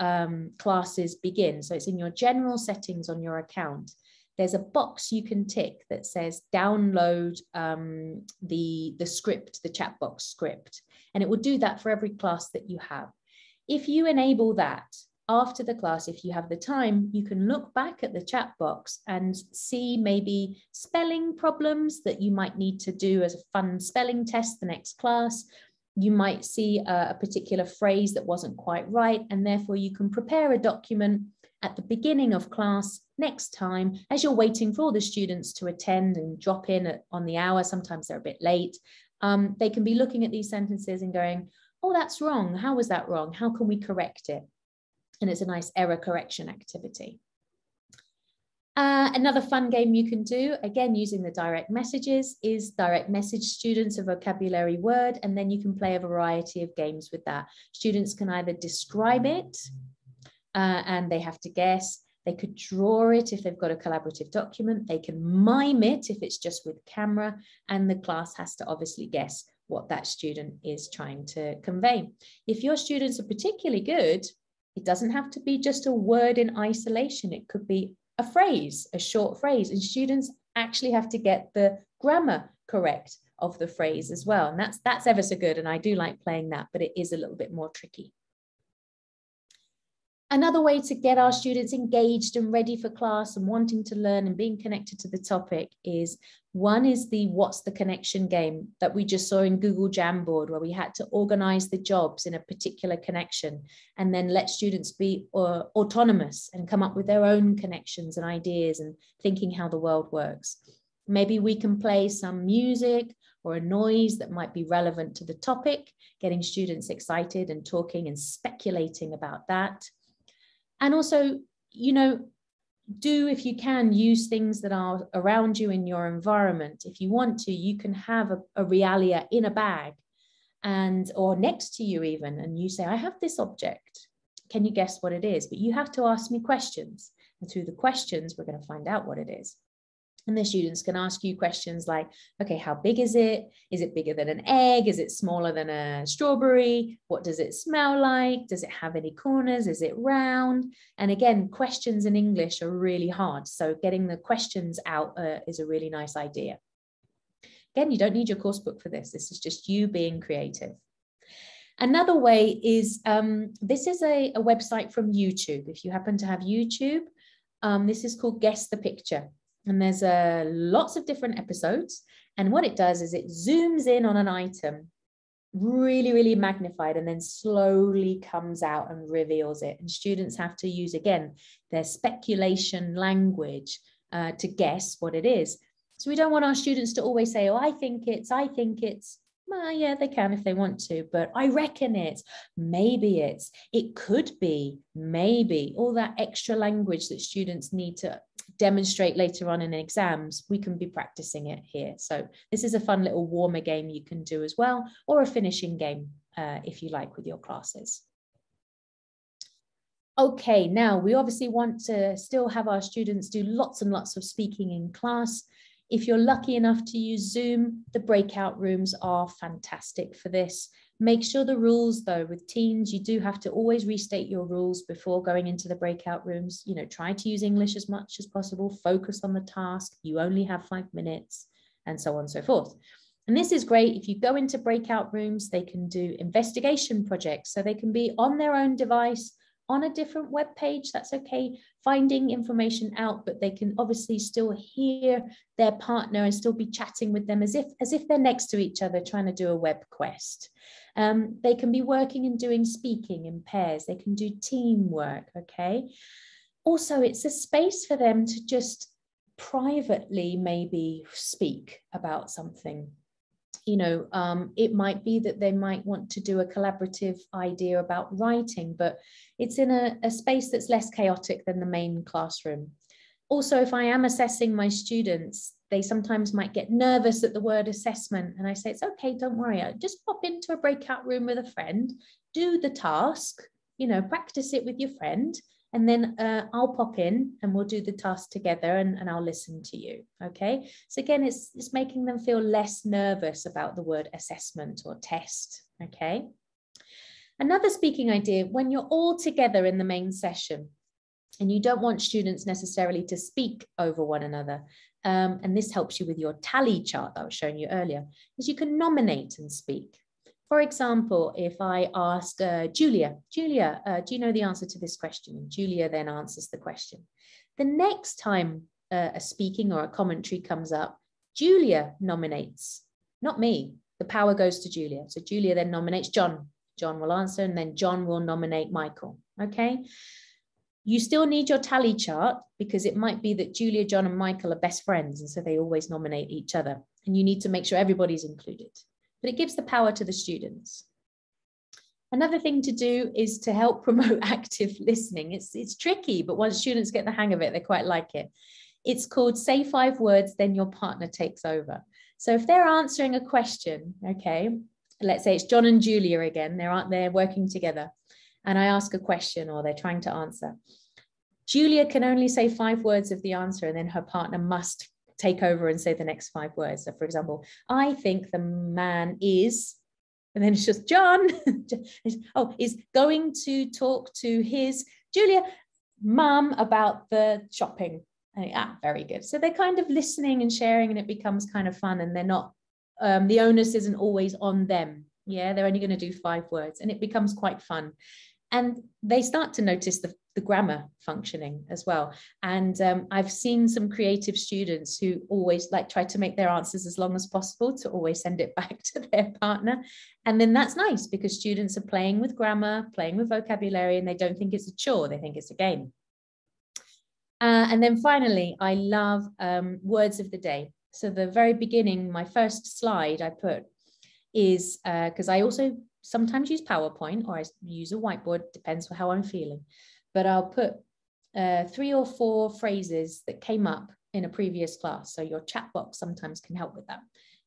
classes begin, so it's in your general settings on your account, there's a box you can tick that says download the script, the chat box script, and it will do that for every class that you have. If you enable that after the class, if you have the time, you can look back at the chat box and see maybe spelling problems that you might need to do as a fun spelling test the next class. You might see a particular phrase that wasn't quite right, and therefore you can prepare a document at the beginning of class next time as you're waiting for all the students to attend and drop in on the hour. Sometimes they're a bit late. They can be looking at these sentences and going, oh, that's wrong. How was that wrong? How can we correct it? And it's a nice error correction activity. Another fun game you can do, again, using the direct messages, is direct message students a vocabulary word, and then you can play a variety of games with that. Students can either describe it and they have to guess. They could draw it if they've got a collaborative document. They can mime it if it's just with camera, and the class has to obviously guess what that student is trying to convey. If your students are particularly good, it doesn't have to be just a word in isolation. It could be a phrase, a short phrase, and students actually have to get the grammar correct of the phrase as well. And that's ever so good. And I do like playing that, but it is a little bit more tricky. Another way to get our students engaged and ready for class and wanting to learn and being connected to the topic is, one is the What's the Connection game that we just saw in Google Jamboard, where we had to organize the jobs in a particular connection and then let students be autonomous and come up with their own connections and ideas and thinking how the world works. Maybe we can play some music or a noise that might be relevant to the topic, getting students excited and talking and speculating about that. And also, you know, if you can, use things that are around you in your environment. If you want to, you can have a realia in a bag or next to you even, and you say, I have this object. Can you guess what it is? But you have to ask me questions. And through the questions, we're going to find out what it is. And the students can ask you questions like, okay, how big is it? Is it bigger than an egg? Is it smaller than a strawberry? What does it smell like? Does it have any corners? Is it round? And again, questions in English are really hard. So getting the questions out is a really nice idea. Again, you don't need your course book for this. This is just you being creative. Another way is, this is a website from YouTube. If you happen to have YouTube, this is called Guess the Picture. And there's lots of different episodes. And what it does is it zooms in on an item, really, really magnified, and then slowly comes out and reveals it. And students have to use, again, their speculation language to guess what it is. So we don't want our students to always say, oh, I think it's. Well, yeah, they can if they want to, but I reckon it's, maybe it's, it could be, maybe, all that extra language that students need to demonstrate later on in exams, we can be practicing it here. So this is a fun little warmer game you can do as well, or a finishing game if you like with your classes. Okay, now we obviously want to still have our students do lots and lots of speaking in class. If you're lucky enough to use Zoom, the breakout rooms are fantastic for this. Make sure the rules, though, with Teams, you do have to always restate your rules before going into the breakout rooms. You know, try to use English as much as possible, focus on the task, you only have 5 minutes, and so on and so forth. And this is great. If you go into breakout rooms, they can do investigation projects. So they can be on their own device, on a different web page, that's okay, finding information out, but they can obviously still hear their partner and still be chatting with them as if they're next to each other trying to do a web quest. They can be working and doing speaking in pairs. They can do teamwork, okay? Also, it's a space for them to just privately maybe speak about something. You know, it might be that they might want to do a collaborative idea about writing, but it's in a space that's less chaotic than the main classroom. Also, if I am assessing my students, they sometimes might get nervous at the word assessment. And I say, it's okay, don't worry. Just pop into a breakout room with a friend, do the task, you know, practice it with your friend. And then I'll pop in and we'll do the task together and I'll listen to you, okay? So again, it's making them feel less nervous about the word assessment or test, okay? Another speaking idea, when you're all together in the main session and you don't want students necessarily to speak over one another, and this helps you with your tally chart that I was showing you earlier, is you can nominate and speak. For example, if I ask Julia, do you know the answer to this question? And Julia then answers the question. The next time a speaking or a commentary comes up, Julia nominates, not me. The power goes to Julia. So Julia then nominates John. John will answer, and then John will nominate Michael, okay? You still need your tally chart because it might be that Julia, John, and Michael are best friends, and so they always nominate each other. And you need to make sure everybody's included. But it gives the power to the students. Another thing to do is to help promote active listening. It's tricky, but once students get the hang of it, they quite like it. It's called Say 5 Words, Then Your Partner Takes Over. So if they're answering a question, okay, let's say it's John and Julia again, they're working together, and I ask a question or they're trying to answer. Julia can only say 5 words of the answer, and then her partner must take over and say the next 5 words. So for example, I think the man is, and then it's just John, is going to talk to his Julia mum about the shopping. Very good. So they're kind of listening and sharing, and it becomes kind of fun, and they're not, the onus isn't always on them. Yeah, they're only going to do 5 words, and it becomes quite fun. And they start to notice the grammar functioning as well. And I've seen some creative students who always try to make their answers as long as possible to always send it back to their partner. And then that's nice because students are playing with grammar, playing with vocabulary, and they don't think it's a chore, they think it's a game. And then finally, I love words of the day. So the very beginning, my first slide I put is, because I also sometimes use PowerPoint or I use a whiteboard, depends on how I'm feeling. But I'll put 3 or 4 phrases that came up in a previous class. So your chat box sometimes can help with that.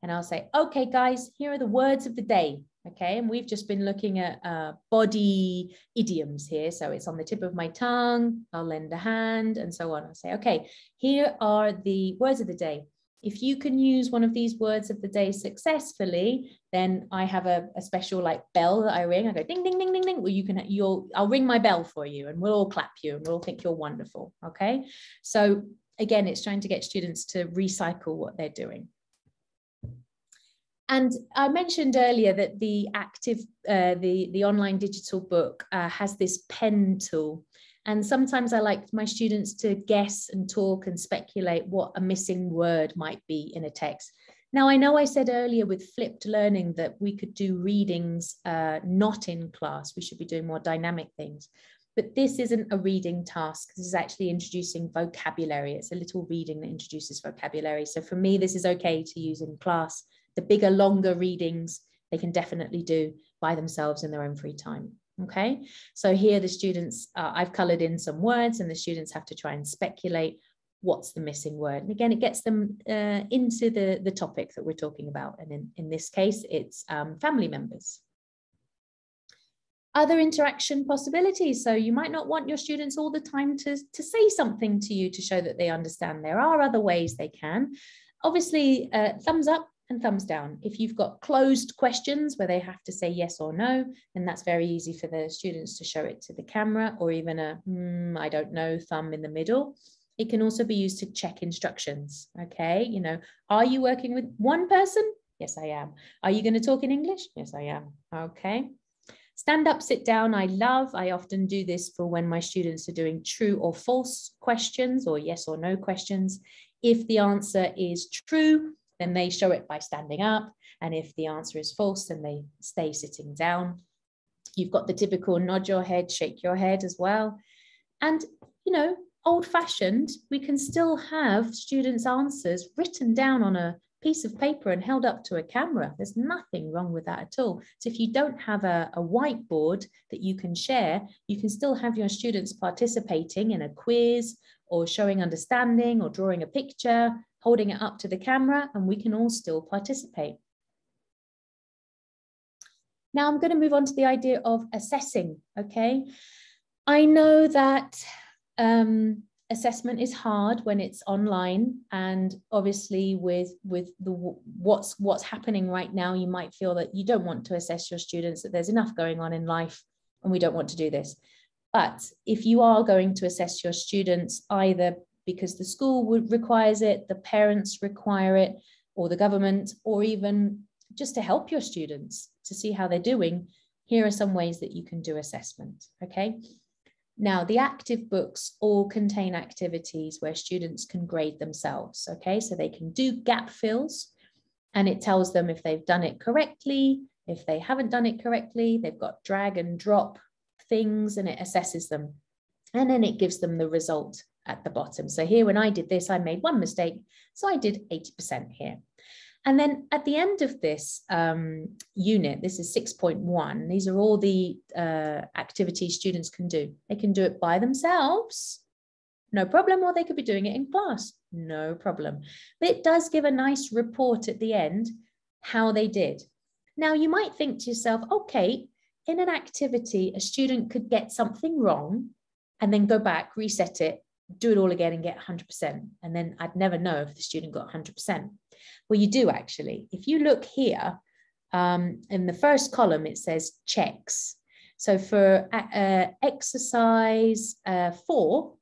And I'll say, okay, guys, here are the words of the day. Okay, and we've just been looking at body idioms here. So it's on the tip of my tongue, I'll lend a hand and so on. I'll say, okay, here are the words of the day. If you can use one of these words of the day successfully, then I have a special bell that I ring. I go ding, ding, ding, ding, ding. Well, I'll ring my bell for you and we'll all clap you and we'll all think you're wonderful. Okay. So again, it's trying to get students to recycle what they're doing. And I mentioned earlier that the the online digital book has this pen tool. And sometimes I like my students to guess and talk and speculate what a missing word might be in a text. Now, I know I said earlier with flipped learning that we could do readings not in class. We should be doing more dynamic things. But this isn't a reading task. This is actually introducing vocabulary. It's a little reading that introduces vocabulary. So for me, this is okay to use in class. The bigger, longer readings, they can definitely do by themselves in their own free time. Okay, so here the students, I've colored in some words and the students have to try and speculate what's the missing word. And again, it gets them into the topic that we're talking about. And in this case, it's family members. Other interaction possibilities. So you might not want your students all the time to say something to you to show that they understand. There are other ways they can. Obviously, thumbs up and thumbs down. If you've got closed questions where they have to say yes or no, then that's very easy for the students to show it to the camera, or even a I don't know thumb in the middle. It can also be used to check instructions. Okay, you know, are you working with one person? Yes, I am. Are you going to talk in English? Yes, I am. Okay. Stand up, sit down, I love. I often do this for when my students are doing true or false questions or yes or no questions. If the answer is true, then they show it by standing up. And if the answer is false, then they stay sitting down. You've got the typical nod your head, shake your head as well. And, you know, old-fashioned, we can still have students' answers written down on a piece of paper and held up to a camera. There's nothing wrong with that at all. So if you don't have a whiteboard that you can share, you can still have your students participating in a quiz or showing understanding or drawing a picture, holding it up to the camera, and we can all still participate. Now I'm going to move on to the idea of assessing, okay? I know that assessment is hard when it's online, and obviously with what's happening right now, you might feel that you don't want to assess your students, that there's enough going on in life and we don't want to do this. But if you are going to assess your students, either because the school requires it, the parents require it, or the government, or even just to help your students to see how they're doing, here are some ways that you can do assessment, okay? Now, the active books all contain activities where students can grade themselves, okay? So they can do gap fills, and it tells them if they've done it correctly, if they haven't done it correctly, they've got drag and drop things, and it assesses them. And then it gives them the result at the bottom. So here, when I did this, I made one mistake. So I did 80% here. And then at the end of this unit, this is 6.1, these are all the activities students can do. They can do it by themselves, no problem, or they could be doing it in class, no problem. But it does give a nice report at the end, how they did. Now, you might think to yourself, okay, in an activity, a student could get something wrong and then go back, reset it, do it all again and get 100%. And then I'd never know if the student got 100%. Well, you do actually. If you look here, in the first column, it says checks. So for exercise 4,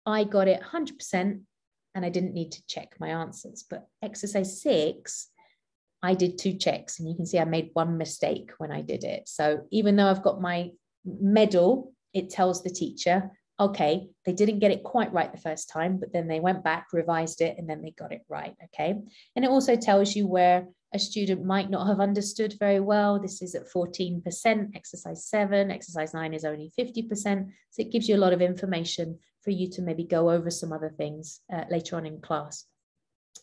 I got it 100% and I didn't need to check my answers. But exercise 6, I did 2 checks, and you can see I made 1 mistake when I did it. So even though I've got my medal, it tells the teacher, okay, they didn't get it quite right the first time, but then they went back, revised it, and then they got it right, okay? And it also tells you where a student might not have understood very well. This is at 14%, exercise 7, exercise 9 is only 50%. So it gives you a lot of information for you to maybe go over some other things later on in class.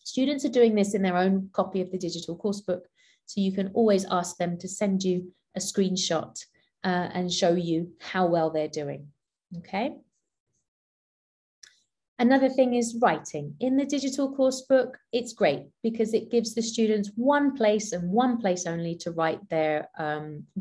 Students are doing this in their own copy of the digital course book, so you can always ask them to send you a screenshot and show you how well they're doing, okay? Another thing is writing. In the digital course book, it's great because it gives the students one place and one place only to write their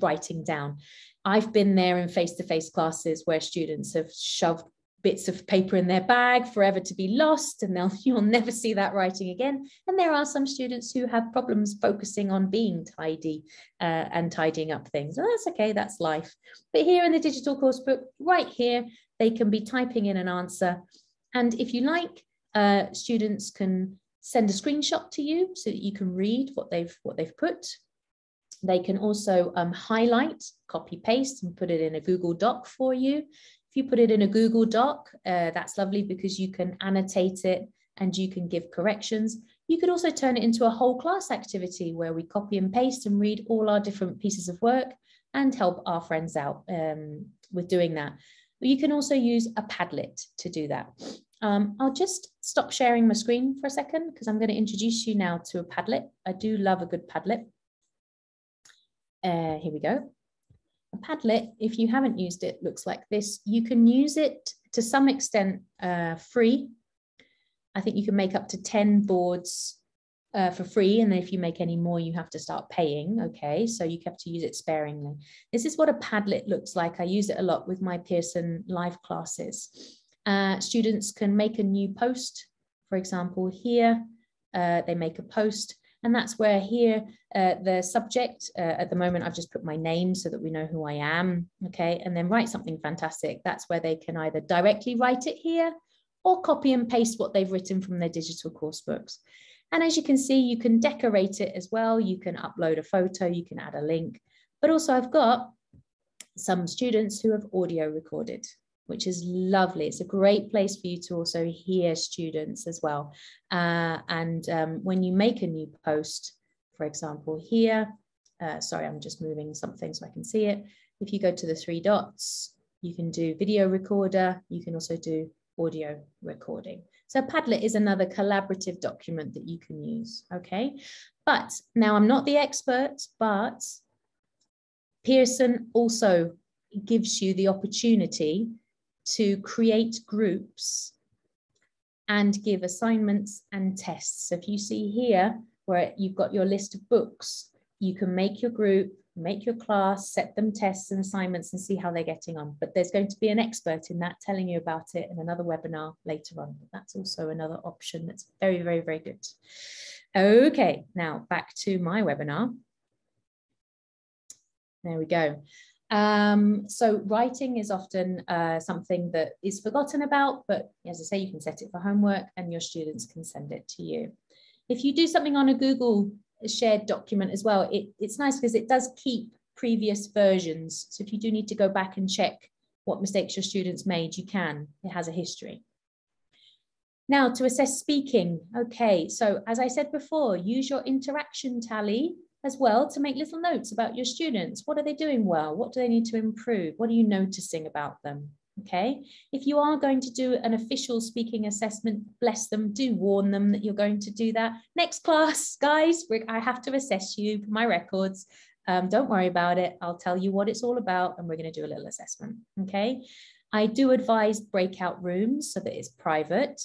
writing down. I've been there in face-to-face classes where students have shoved bits of paper in their bag forever to be lost, and you'll never see that writing again. And there are some students who have problems focusing on being tidy and tidying up things. And that's okay, that's life. But here in the digital course book, right here, they can be typing in an answer. And if you like, students can send a screenshot to you so that you can read what they've put. They can also highlight, copy, paste, and put it in a Google Doc for you. If you put it in a Google Doc, that's lovely because you can annotate it and you can give corrections. You could also turn it into a whole class activity where we copy and paste and read all our different pieces of work and help our friends out with doing that. But you can also use a Padlet to do that. I'll just stop sharing my screen for a second because I'm going to introduce you now to a Padlet. I do love a good Padlet. Here we go. A Padlet, if you haven't used it, looks like this. You can use it to some extent free. I think you can make up to 10 boards for free, and then if you make any more, you have to start paying. Okay, so you have to use it sparingly. This is what a Padlet looks like. I use it a lot with my Pearson live classes. Students can make a new post, for example, here, they make a post, and that's where here the subject, at the moment I've just put my name so that we know who I am, okay, and then write something fantastic. That's where they can either directly write it here or copy and paste what they've written from their digital course books. And as you can see, you can decorate it as well. You can upload a photo, you can add a link, but also I've got some students who have audio recorded, which is lovely. It's a great place for you to also hear students as well. When you make a new post, for example, here, sorry, I'm just moving something so I can see it. If you go to the 3 dots, you can do video recorder. You can also do audio recording. So Padlet is another collaborative document that you can use, okay? But now I'm not the expert, but Pearson also gives you the opportunity to create groups and give assignments and tests. So if you see here where you've got your list of books, you can make your group, make your class, set them tests and assignments and see how they're getting on. But there's going to be an expert in that telling you about it in another webinar later on. But that's also another option that's very, very, very good. Okay, now back to my webinar. There we go. So writing is often something that is forgotten about, but as I say, you can set it for homework and your students can send it to you. If you do something on a Google shared document as well, it's nice because it does keep previous versions. So if you do need to go back and check what mistakes your students made, you can. It has a history. Now to assess speaking. Okay, so as I said before, use your interaction tally as well to make little notes about your students. What are they doing well? What do they need to improve? What are you noticing about them? Okay, if you are going to do an official speaking assessment, bless them, do warn them that you're going to do that. Next class, guys, I have to assess you for my records. Don't worry about it. I'll tell you what it's all about and we're going to do a little assessment. Okay, I do advise breakout rooms so that it's private.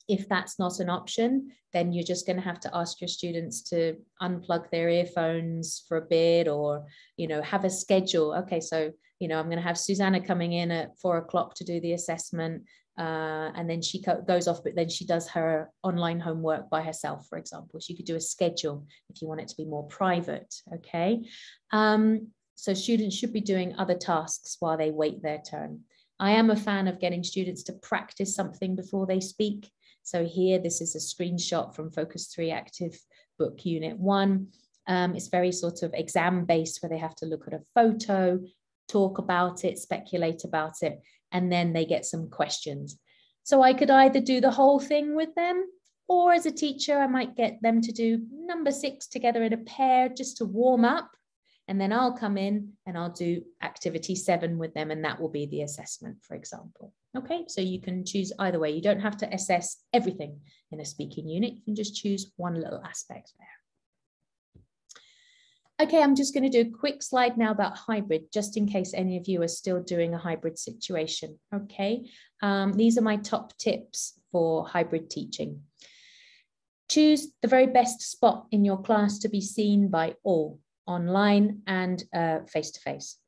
If that's not an option, then you're just going to have to ask your students to unplug their earphones for a bit, or, you know, have a schedule. Okay, so, you know, I'm going to have Susanna coming in at 4 o'clock to do the assessment, and then she goes off, but then she does her online homework by herself, for example. So you could do a schedule if you want it to be more private, okay? So students should be doing other tasks while they wait their turn. I am a fan of getting students to practice something before they speak. So here, this is a screenshot from Focus 3 Active Book Unit 1. It's very sort of exam-based, where they have to look at a photo, talk about it, speculate about it, and then they get some questions. So I could either do the whole thing with them, or as a teacher, I might get them to do number 6 together in a pair just to warm up. And then I'll come in and I'll do activity 7 with them, and that will be the assessment, for example. Okay, so you can choose either way. You don't have to assess everything in a speaking unit. You can just choose one little aspect there. Okay, I'm just going to do a quick slide now about hybrid, just in case any of you are still doing a hybrid situation. Okay, these are my top tips for hybrid teaching. Choose the very best spot in your class to be seen by all, online and face-to-face.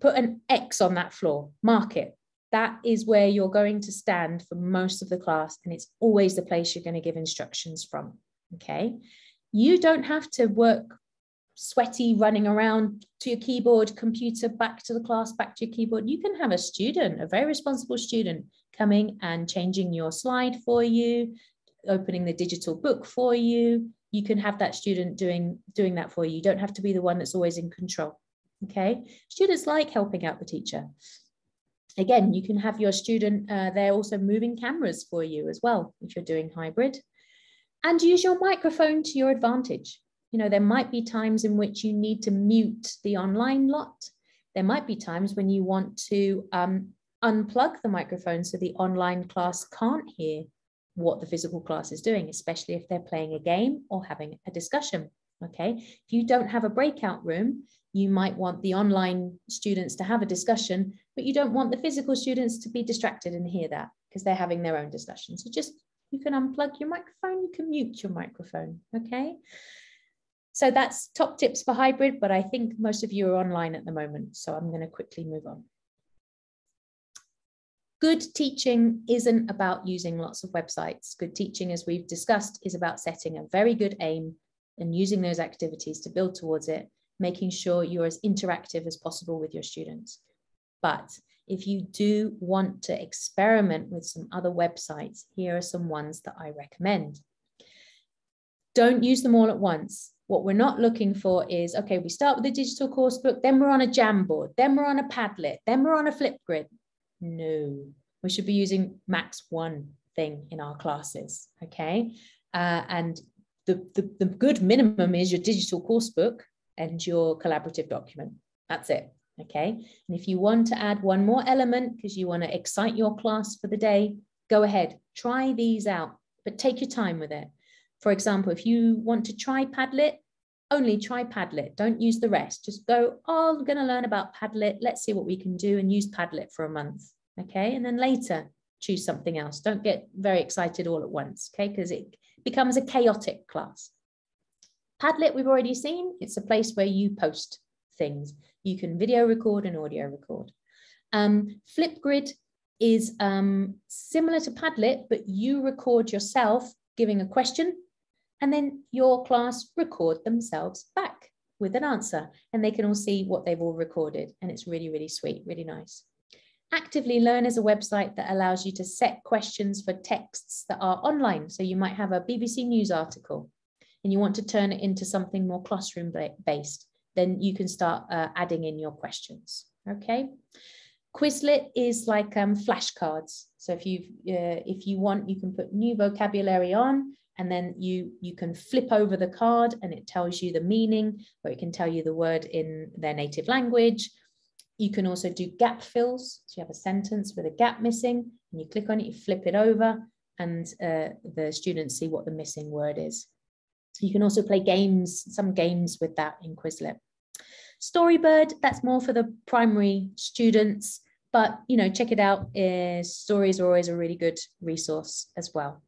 Put an X on that floor, mark it. That is where you're going to stand for most of the class, and it's always the place you're going to give instructions from, okay? You don't have to work sweaty, running around to your keyboard, computer, back to the class, back to your keyboard. You can have a student, a very responsible student, coming and changing your slide for you, opening the digital book for you. You can have that student doing that for you. You don't have to be the one that's always in control, okay? Students like helping out the teacher. Again, you can have your student, they're also moving cameras for you as well if you're doing hybrid. And use your microphone to your advantage. You know, there might be times in which you need to mute the online lot. There might be times when you want to unplug the microphone so the online class can't hear what the physical class is doing, especially if they're playing a game or having a discussion, okay? If you don't have a breakout room, you might want the online students to have a discussion, but you don't want the physical students to be distracted and hear that because they're having their own discussion. So just, you can unplug your microphone, you can mute your microphone, okay? So that's top tips for hybrid, but I think most of you are online at the moment, so I'm going to quickly move on. Good teaching isn't about using lots of websites. Good teaching, as we've discussed, is about setting a very good aim and using those activities to build towards it, making sure you're as interactive as possible with your students. But if you do want to experiment with some other websites, here are some ones that I recommend. Don't use them all at once. What we're not looking for is, okay, we start with a digital course book, then we're on a Jamboard, then we're on a Padlet, then we're on a Flipgrid. No, we should be using max one thing in our classes, okay? And the good minimum is your digital course book and your collaborative document. That's it, okay? And if you want to add one more element because you want to excite your class for the day, go ahead, try these out, but take your time with it. For example, if you want to try Padlet, only try Padlet. Don't use the rest. Just go, oh, I'm going to learn about Padlet. Let's see what we can do and use Padlet for a month, okay? And then later, choose something else. Don't get very excited all at once, okay? Because it becomes a chaotic class. Padlet, we've already seen. It's a place where you post things. You can video record and audio record. Flipgrid is similar to Padlet, but you record yourself giving a question, and then your class record themselves back with an answer, and they can all see what they've all recorded. And it's really, really sweet, really nice. Actively Learn is a website that allows you to set questions for texts that are online. So you might have a BBC News article and you want to turn it into something more classroom based. Then you can start adding in your questions, okay? Quizlet is like flashcards. So if you want, you can put new vocabulary on, and then you can flip over the card and it tells you the meaning, or it can tell you the word in their native language. You can also do gap fills. So you have a sentence with a gap missing, and you click on it, you flip it over, and the students see what the missing word is. You can also play games, some games with that in Quizlet. Storybird, that's more for the primary students, but you know, check it out. Stories are always a really good resource as well.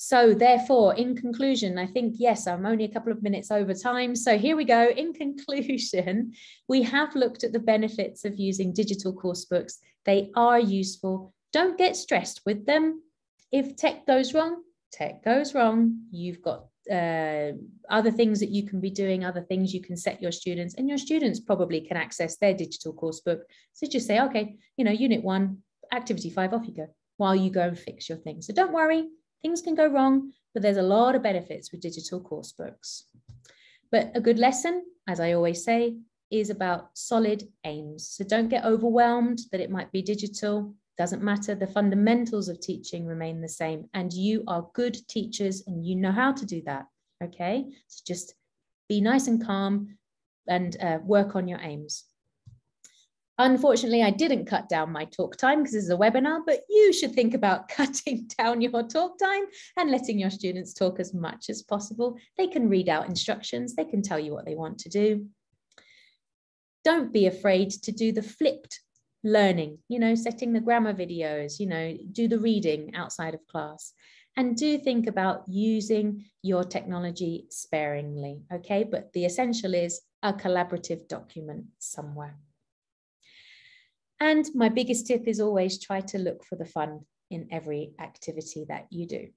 So therefore, in conclusion, I think, yes, I'm only a couple of minutes over time. So here we go. In conclusion, we have looked at the benefits of using digital course books. They are useful. Don't get stressed with them. If tech goes wrong, tech goes wrong. You've got other things that you can be doing, other things you can set your students, and your students probably can access their digital course book. So just say, okay, you know, unit 1, activity 5, off you go, while you go and fix your things. So don't worry. Things can go wrong, but there's a lot of benefits with digital course books. But a good lesson, as I always say, is about solid aims. So don't get overwhelmed that it might be digital. Doesn't matter. The fundamentals of teaching remain the same, and you are good teachers and you know how to do that. Okay, so just be nice and calm and work on your aims. Unfortunately, I didn't cut down my talk time because this is a webinar, but you should think about cutting down your talk time and letting your students talk as much as possible. They can read out instructions. They can tell you what they want to do. Don't be afraid to do the flipped learning, you know, setting the grammar videos, you know, do the reading outside of class. And do think about using your technology sparingly, okay? But the essential is a collaborative document somewhere. And my biggest tip is always try to look for the fun in every activity that you do.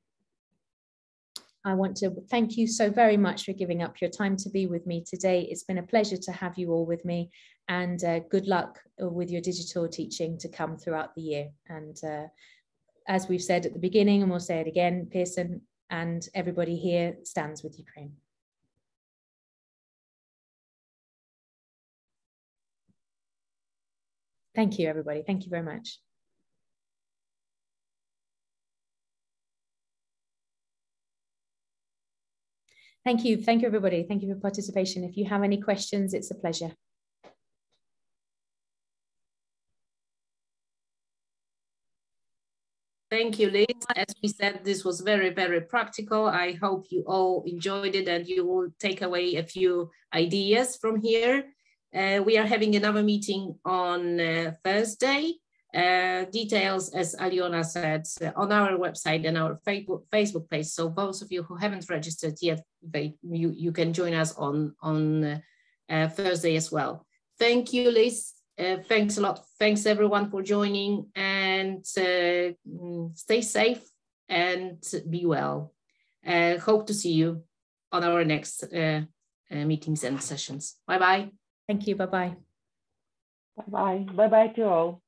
I want to thank you so very much for giving up your time to be with me today. It's been a pleasure to have you all with me, and good luck with your digital teaching to come throughout the year. And as we've said at the beginning, and we'll say it again, Pearson and everybody here stands with Ukraine. Thank you, everybody. Thank you very much. Thank you. Thank you, everybody. Thank you for participation. If you have any questions, it's a pleasure. Thank you, Liz. As we said, this was very, very practical. I hope you all enjoyed it and you will take away a few ideas from here. We are having another meeting on Thursday. Details, as Aliona said, on our website and our Facebook page. So those of you who haven't registered yet, you can join us on Thursday as well. Thank you, Liz. Thanks a lot. Thanks everyone for joining, and stay safe and be well. Hope to see you on our next meetings and sessions. Bye-bye. Thank you. Bye-bye. Bye-bye. Bye-bye to all.